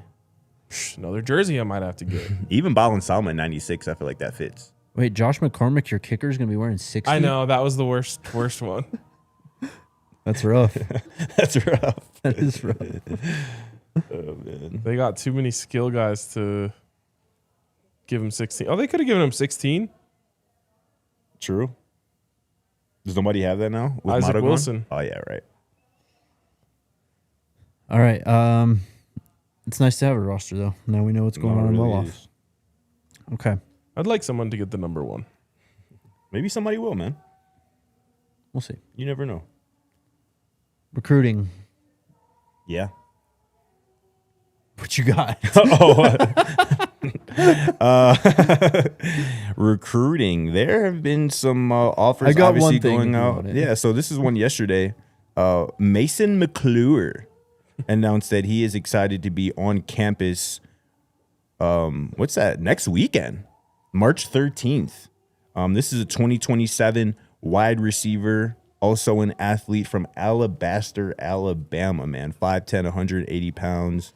Another jersey I might have to get. Even Ballin Salma in 96. I feel like that fits. Wait, Josh McCormick, your kicker, is going to be wearing 60? I know, that was the worst one. That's rough. That's rough. That is rough. Oh man. They got too many skill guys to give him 16. Oh, they could have given him 16. True. Does nobody have that now? With Isaac Mato gone? Wilson. Oh yeah, right. All right. It's nice to have a roster, though. Now we know what's going No, it on in really well off. is. Okay. I'd like someone to get the number 1. Maybe somebody will, man. We'll see. You never know. Recruiting. Yeah. What you got? Recruiting. There have been some offers I got obviously one thing going if you out. want it. Yeah, so this is one yesterday. Mason McClure announced that he is excited to be on campus. What's that? Next weekend, March 13th. This is a 2027 wide receiver, also an athlete from Alabaster, Alabama, man. 5'10", 180 pounds.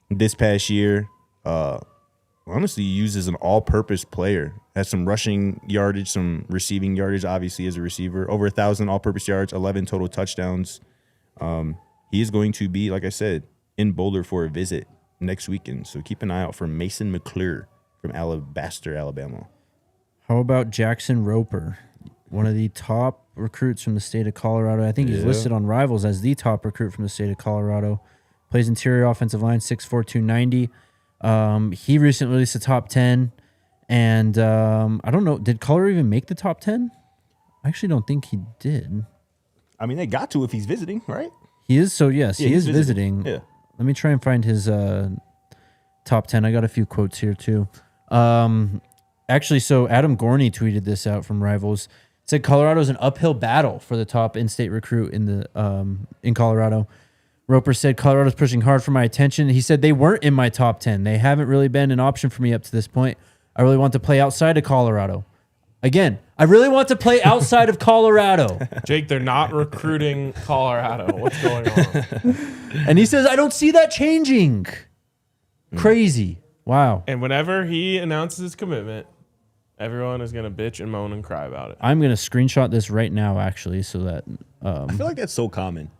This past year, honestly used as an all-purpose player. Has some rushing yardage, some receiving yardage, obviously, as a receiver. Over 1,000 all-purpose yards, 11 total touchdowns. He is going to be, like I said, in Boulder for a visit next weekend. So keep an eye out for Mason McClure from Alabaster, Alabama. How about Jackson Roper, one of the top recruits from the state of Colorado? I think he's listed on Rivals as the top recruit from the state of Colorado. Plays interior offensive line, 6'4", 290. He recently released a top 10. And I don't know, did Colorado even make the top 10? I actually don't think he did. I mean, they got to if he's visiting, right? He is, so yes, Yeah, he he's is visiting. Yeah. Let me try and find his top 10. I got a few quotes here too. Actually, so Adam Gorney tweeted this out from Rivals. It said Colorado's an uphill battle for the top in-state recruit in Colorado. Roper said Colorado's pushing hard for my attention. He said they weren't in my top 10. They haven't really been an option for me up to this point. I really want to play outside of Colorado. Again, I really want to play outside of Colorado. Jake, they're not recruiting Colorado. What's going on? And he says, I don't see that changing. Crazy. Wow. And whenever he announces his commitment, everyone is going to bitch and moan and cry about it. I'm going to screenshot this right now, actually, so that I feel like that's so common.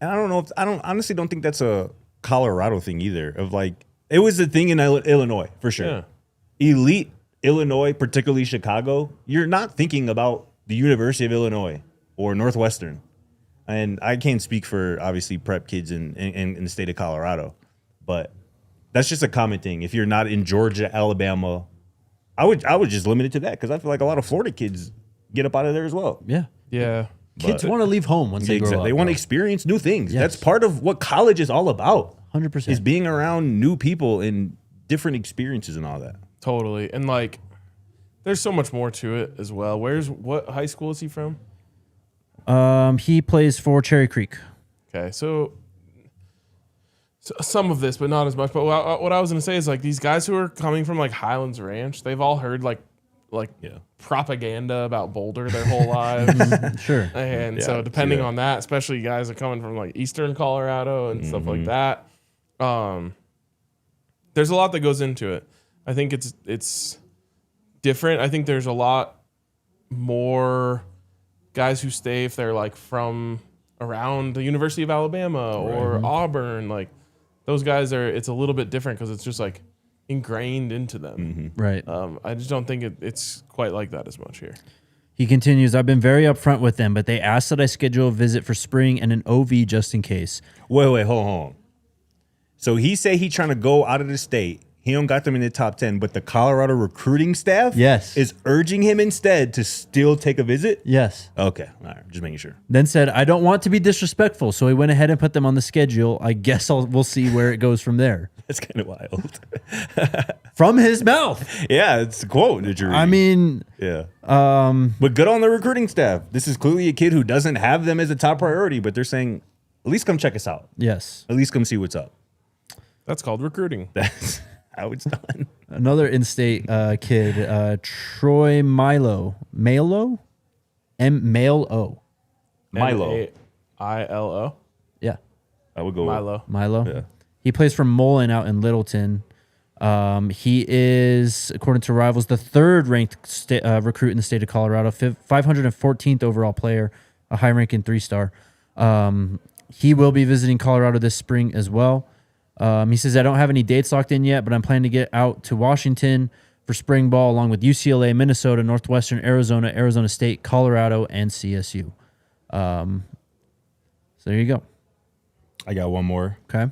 And I don't know if I honestly don't think that's a Colorado thing either. Of like, it was a thing in Illinois for sure. Yeah. Elite Illinois, particularly Chicago. You're not thinking about the University of Illinois or Northwestern. And I can't speak for, obviously, prep kids in the state of Colorado, but that's just a common thing. If you're not in Georgia, Alabama, I would just limit it to that because I feel like a lot of Florida kids get up out of there as well. Yeah. Yeah. Kids want to leave home once they grow up. They want to bro. experience new things. Yes. That's part of what college is all about. 100%. Is being around new people and different experiences and all that. Totally. And like, there's so much more to it as well. What high school is he from? He plays for Cherry Creek. Okay. So some of this, but not as much. But what I was going to say is like these guys who are coming from like Highlands Ranch, they've all heard like propaganda about Boulder their whole lives. Sure. And so depending on that, especially guys that are coming from like Eastern Colorado and stuff like that, there's a lot that goes into it. I think it's different. I think there's a lot more guys who stay if they're like from around the University of Alabama or Auburn. Like those guys it's a little bit different because it's just like ingrained into them. Right. I just don't think it's quite like that as much here. He continues, I've been very upfront with them, but they asked that I schedule a visit for spring and an OV just in case. Wait, hold on. So he say he trying to go out of the state. He don't got them in the top 10, but the Colorado recruiting staff is urging him instead to still take a visit? Yes. Okay. All right. Just making sure. Then said, I don't want to be disrespectful, so he went ahead and put them on the schedule. I guess we'll see where it goes from there. That's kind of wild. From his mouth. Yeah, it's a quote that you're reading. I mean, yeah. But good on the recruiting staff. This is clearly a kid who doesn't have them as a top priority, but they're saying, at least come check us out. Yes. At least come see what's up. That's called recruiting. That's how it's done. Another in-state kid, Troy Milo. Milo? Milo. Milo. Yeah. I would go Milo. Yeah. He plays for Mullen out in Littleton. He is, according to Rivals, the third ranked recruit in the state of Colorado, 514th overall player, a high-ranking 3-star. He will be visiting Colorado this spring as well. He says, I don't have any dates locked in yet, but I'm planning to get out to Washington for spring ball along with UCLA, Minnesota, Northwestern, Arizona, Arizona State, Colorado, and CSU. So there you go. I got one more. Okay.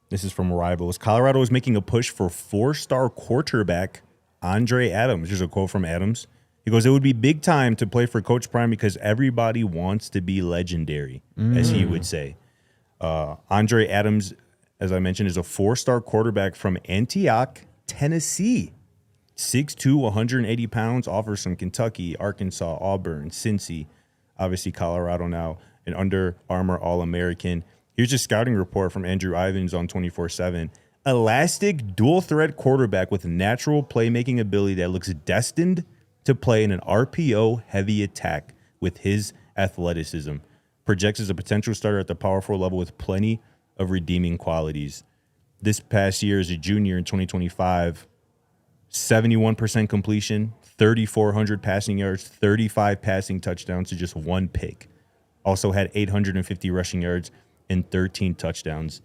This is from Rivals. Colorado is making a push for 4-star quarterback Andre Adams. Here's a quote from Adams. He goes, it would be big time to play for Coach Prime because everybody wants to be legendary, as he would say. Andre Adams, as I mentioned, is a 4-star quarterback from Antioch, Tennessee. 6'2", 180 pounds, offers from Kentucky, Arkansas, Auburn, Cincy, obviously Colorado now, an Under Armour All-American. Here's a scouting report from Andrew Ivins on 24/7. Elastic, dual-threat quarterback with natural playmaking ability that looks destined to play in an RPO-heavy attack with his athleticism. Projects as a potential starter at the Power 4 level with plenty of redeeming qualities. This past year as a junior in 2025, 71% completion, 3,400 passing yards, 35 passing touchdowns to just one pick. Also had 850 rushing yards and 13 touchdowns.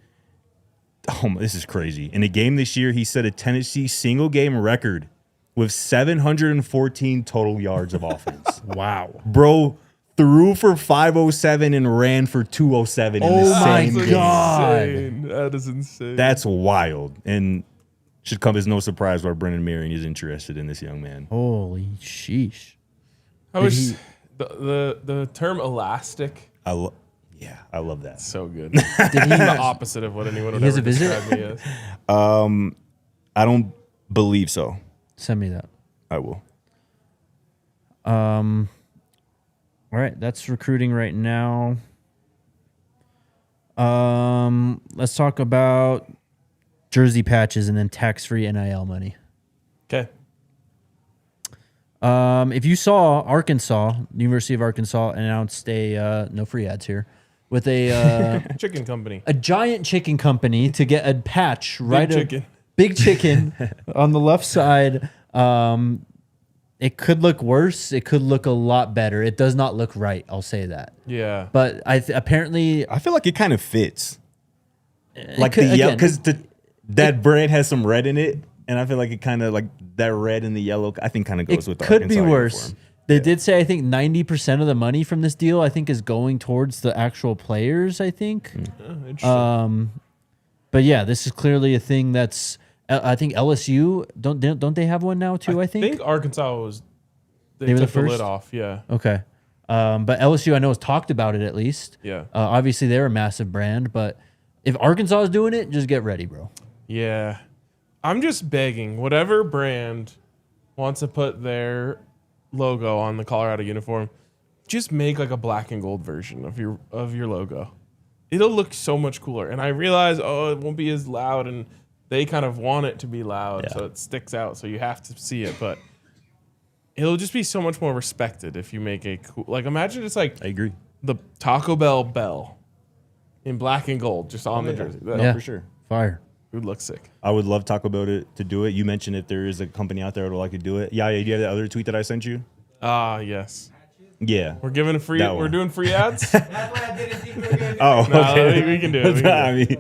Oh, this is crazy. In a game this year, he set a Tennessee single-game record with 714 total yards of offense. Wow. Bro threw for 507 and ran for 207 in the same game. God. That is insane. That's wild. And should come as no surprise why Brennan Marion is interested in this young man. Holy sheesh. I wish the term elastic. I love that. So good. Did he The opposite of what anyone would He has ever a visit? describe me as. I don't believe so. Send me that. I will. All right, that's recruiting right now. Let's talk about jersey patches and then tax-free NIL money. Okay. If you saw Arkansas, University of Arkansas announced a no free ads here with a Chicken company. a giant chicken company to get a patch right chicken. big chicken on the left side. It could look worse. It could look a lot better. It does not look right. I'll say that. Yeah. But apparently, I feel like it kind of fits. Like could- the yellow, again, because that bread has some red in it, and I feel like it kind of like that red and the yellow. I think kind of goes with the could be Arkansas worse. uniform. They did say I think 90% of the money from this deal I think is going towards the actual players. I think. Interesting. But yeah, this is clearly a thing that's. I think LSU don't they have one now too? I think Arkansas was. They were the took the lid first? off. Yeah. Okay. But LSU I know has talked about it at least. Yeah. Obviously they're a massive brand, but if Arkansas is doing it, just get ready, bro. Yeah. I'm just begging whatever brand wants to put their logo on the Colorado uniform, just make like a black and gold version of your logo. It'll look so much cooler. And I realize, it won't be as loud, and they kind of want it to be loud, so it sticks out, so you have to see it. But it'll just be so much more respected if you make a cool. Like, imagine it's like I agree. the Taco Bell in black and gold, just on the jersey. That For sure. Fire. would look sick. I would love Taco Bell to do it. You mentioned if there is a company out there that would like to do it. Yeah, do you have that other tweet that I sent you? Yes. Yeah. We're giving free. That We're one. doing free ads. Oh, Nah, okay. we can do it. We can I mean,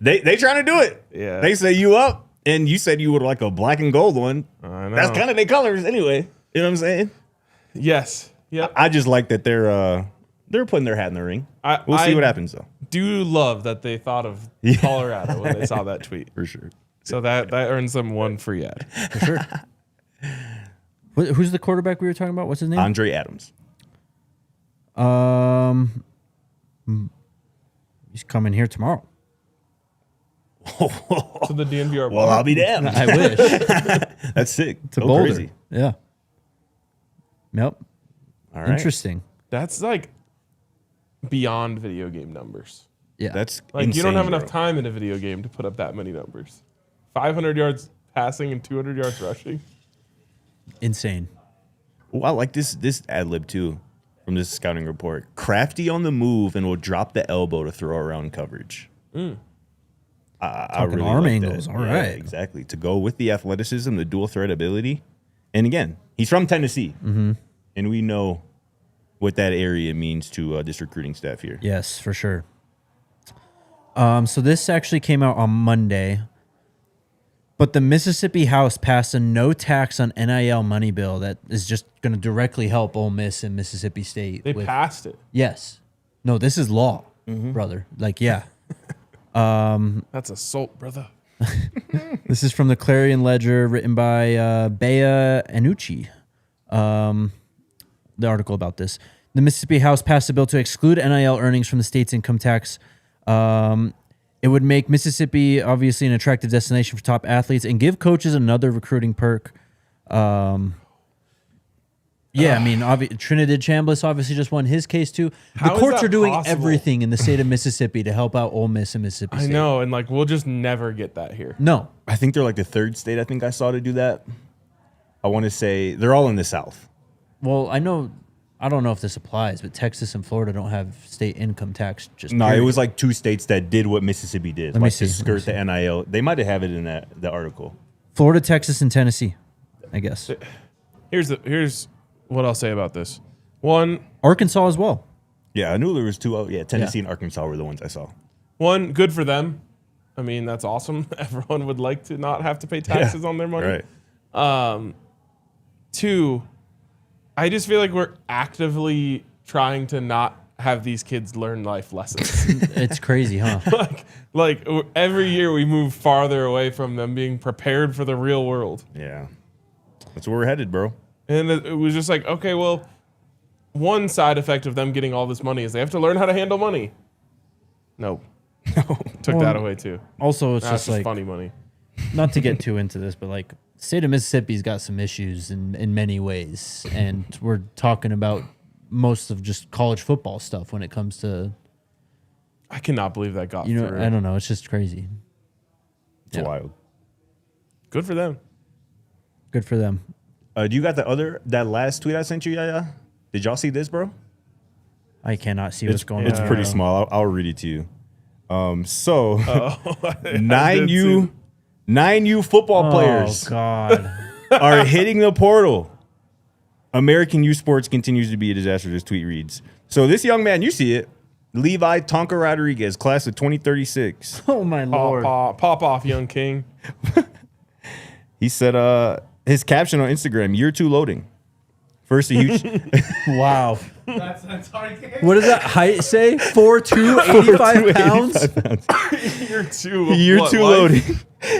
they trying to do it. Yeah. They say you up, and you said you would like a black and gold one. I know. That's kind of their colors anyway. You know what I'm saying? Yes. Yep. I just like that they're putting their hat in the ring. We'll see what happens though. Do love that they thought of Colorado when they saw that tweet. For sure. So that earns them one free ad. For sure. Who's the quarterback we were talking about? What's his name? Andre Adams. He's coming here tomorrow. To the DNVR. Well, I'll be damned. I wish. That's sick. To Go Boulder. crazy. Yeah. Yep. All right. Interesting. That's like beyond video game numbers. Yeah. That's Like you don't have insane, enough bro. time in a video game to put up that many numbers. 500 yards passing and 200 yards rushing. insane. Oh, I like this ad lib too from this scouting report. Crafty on the move and will drop the elbow to throw around coverage. I Talking really arm like angles, that. all Yeah, right. exactly. To go with the athleticism, the dual threat ability, and again, he's from Tennessee, and we know what that area means to this recruiting staff here. Yes, for sure. So this actually came out on Monday, but the Mississippi House passed a no tax on NIL money bill that is just going to directly help Ole Miss and Mississippi State. They passed it. Yes. No, this is law, brother. Like, yeah. That's assault, brother. This is from the Clarion Ledger, written by Bea Anucci. The article about this. The Mississippi House passed a bill to exclude NIL earnings from the state's income tax. It would make Mississippi obviously an attractive destination for top athletes and give coaches another recruiting perk. Yeah, I mean, Trinidad Chambliss obviously just won his case too. The How is courts that are doing possible? everything in the state of Mississippi to help out Ole Miss and Mississippi I State. know, and like we'll just never get that here. No. I think they're like the third state I think I saw to do that. I want to say they're all in the South. Well, I don't know if this applies, but Texas and Florida don't have state income tax. Just No, period. it was like two states that did what Mississippi did. Let me like see, to let skirt the NIL. They might have it in the article. Florida, Texas, and Tennessee, I guess. Here's what I'll say about this. One, Arkansas as well. Yeah, I knew there was two. Yeah, Tennessee and Arkansas were the ones I saw. good for them. I mean, that's awesome. Everyone would like to not have to pay taxes on their money. Right. Two, I just feel like we're actively trying to not have these kids learn life lessons. It's crazy, huh? like every year we move farther away from them being prepared for the real world. Yeah, that's where we're headed, bro. And it was just like, okay, well, one side effect of them getting all this money is they have to learn how to handle money. No. Took that away too. Also, it's That's just like, funny money. not to get too into this, but like, state of Mississippi's got some issues in many ways. And we're talking about most of just college football stuff when it comes to, I cannot believe that got you know, through. I don't know. It's just crazy. It's wild. Good for them. Good for them. Do you got that last tweet I sent you, Yaya? Did y'all see this, bro? I cannot see what's going It's on. pretty small. I'll read it to you. So I did nine U football players Oh, God. are hitting the portal. American youth sports continues to be a disaster, this tweet reads. So this young man, you see it, Levi Tonka Rodriguez, class of 2036. Oh, my Lord. Pop off, young king. He said his caption on Instagram, year 2 loading. First, a huge Wow. That's hard. What does that height say? 4'2", 85 pounds? Year two. Year two loading.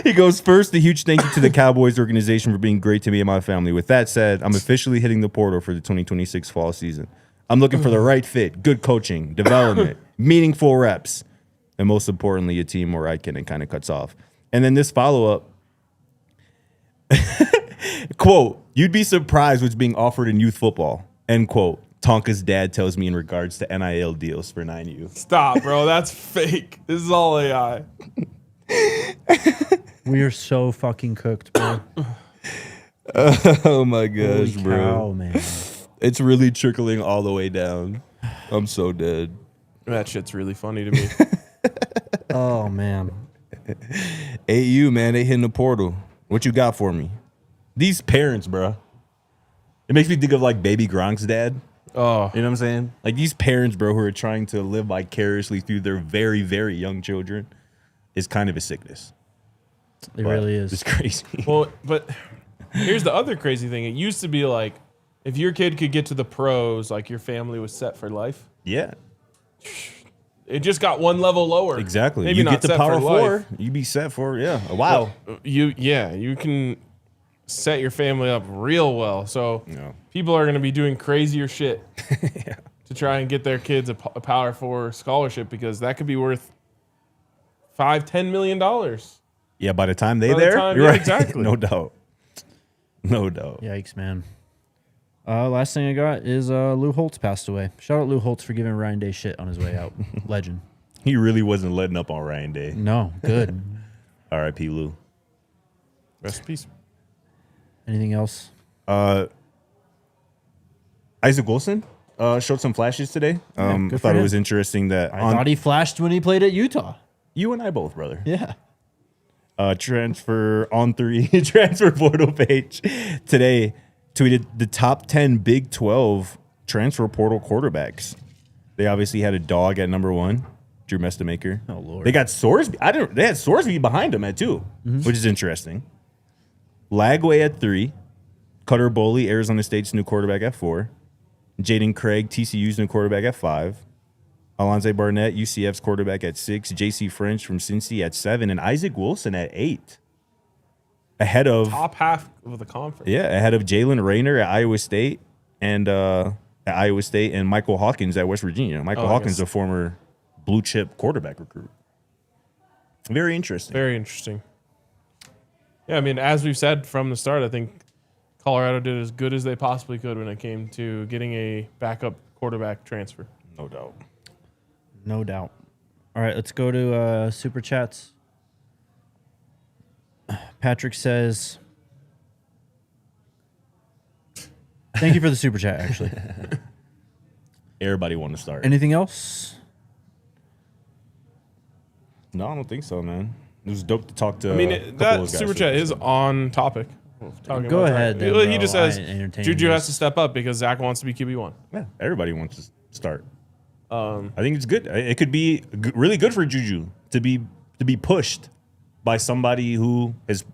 He goes, first, a huge thank you to the Cowboys organization for being great to me and my family. With that said, I'm officially hitting the portal for the 2026 fall season. I'm looking for the right fit, good coaching, development, meaningful reps, and most importantly, a team where I can, and kind of cuts off. And then this follow-up, quote, you'd be surprised what's being offered in youth football, end quote. Tonka's dad tells me in regards to NIL deals for 9U. Stop, bro. That's fake. This is all AI. We are so fucking cooked, bro. Oh my gosh, Holy bro. cow, man. It's really trickling all the way down. I'm so dead. That shit's really funny to me. Oh, man. AU, man, they hitting the portal. What you got for me? These parents, bro. It makes me think of like baby Gronk's dad. Oh, You know what I'm saying? Like these parents, bro, who are trying to live vicariously through their very, very young children is kind of a sickness. It But really is. It's crazy. well, but here's the other crazy thing. It used to be like, if your kid could get to the pros, like your family was set for life. Yeah, It just got one level lower. exactly. Maybe you not get to set power for four, life. you be set for, a while. You can set your family up real well. So Yeah. people are going to be doing crazier shit to try and get their kids a Power 4 scholarship, because that could be worth $5-10 million. Yeah, by the time By the there, time- you're yeah, right. exactly. No doubt. No doubt. Yikes, man. Last thing I got is Lou Holtz passed away. Shout out Lou Holtz for giving Ryan Day shit on his way out. Legend. He really wasn't letting up on Ryan Day. No, good. R.I.P. Lou. Rest in peace. Anything else? Isaac Wilson showed some flashes today. I good for thought it him. was interesting that I thought he flashed when he played at Utah. you and I both, brother. Yeah. Transfer on 3 transfer portal page today tweeted the top 10 Big 12 transfer portal quarterbacks. They obviously had a dog at number 1, Drew Mestamaker. Oh, Lord. They got Sorsby. They had Sorsby behind him at 2, which is interesting. Lagway at 3, Cutter Boley, Arizona State's new quarterback at 4, Jaden Craig, TCU's new quarterback at 5, Alonze Barnett, UCF's quarterback at 6, J.C. French from Cincy at 7, and Isaac Wilson at 8. Ahead of Top half of the conference. ahead of Jalen Rayner at Iowa State and Michael Hawkins at West Virginia. Michael Hawkins, yes. a former blue chip quarterback recruit. Very interesting. Very interesting. Yeah, I mean, as we've said from the start, I think Colorado did as good as they possibly could when it came to getting a backup quarterback transfer. No doubt. No doubt. All right, let's go to Super Chats. Patrick says, thank you for the Super Chat, actually. Everybody want to start. Anything else? No, I don't think so, man. It was dope to talk to. I mean, a couple of that guys super for chat this is one. on topic. Talking Go about ahead that. then, He bro. just says I ain't entertaining Juju has this. to step up because Zach wants to be QB1. Yeah, everybody wants to start. I think it's good. It could be really good for Juju to be pushed by somebody who has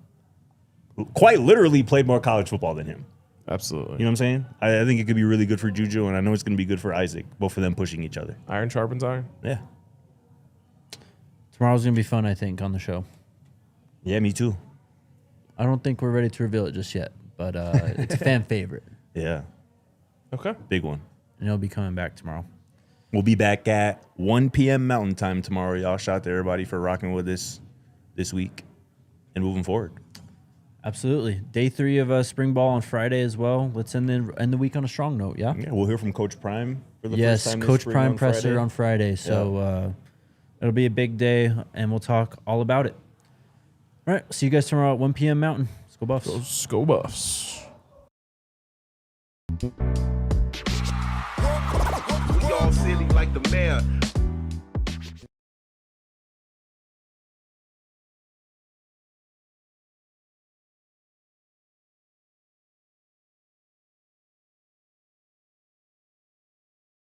quite literally played more college football than him. Absolutely. You know what I'm saying? I think it could be really good for Juju, and I know it's going to be good for Isaac, both of them pushing each other. Iron sharpens iron. Yeah. Tomorrow's going to be fun, I think, on the show. Yeah, me too. I don't think we're ready to reveal it just yet, but it's a fan favorite, Yeah. Okay. Big one. and it'll be coming back tomorrow. We'll be back at 1 p.m. Mountain Time tomorrow. Y'all shout out to everybody for rocking with us this week and moving forward. Absolutely. Day 3 of spring ball on Friday as well. Let's end the week on a strong note, yeah? Yeah, we'll hear from Coach Prime for the Yes, first time this Coach spring Prime on presser Friday. on Friday. So it'll be a big day, and we'll talk all about it. All right, see you guys tomorrow at 1 p.m. Mountain. Let's go Buffs. Let's go Buffs. We all silly like the mayor.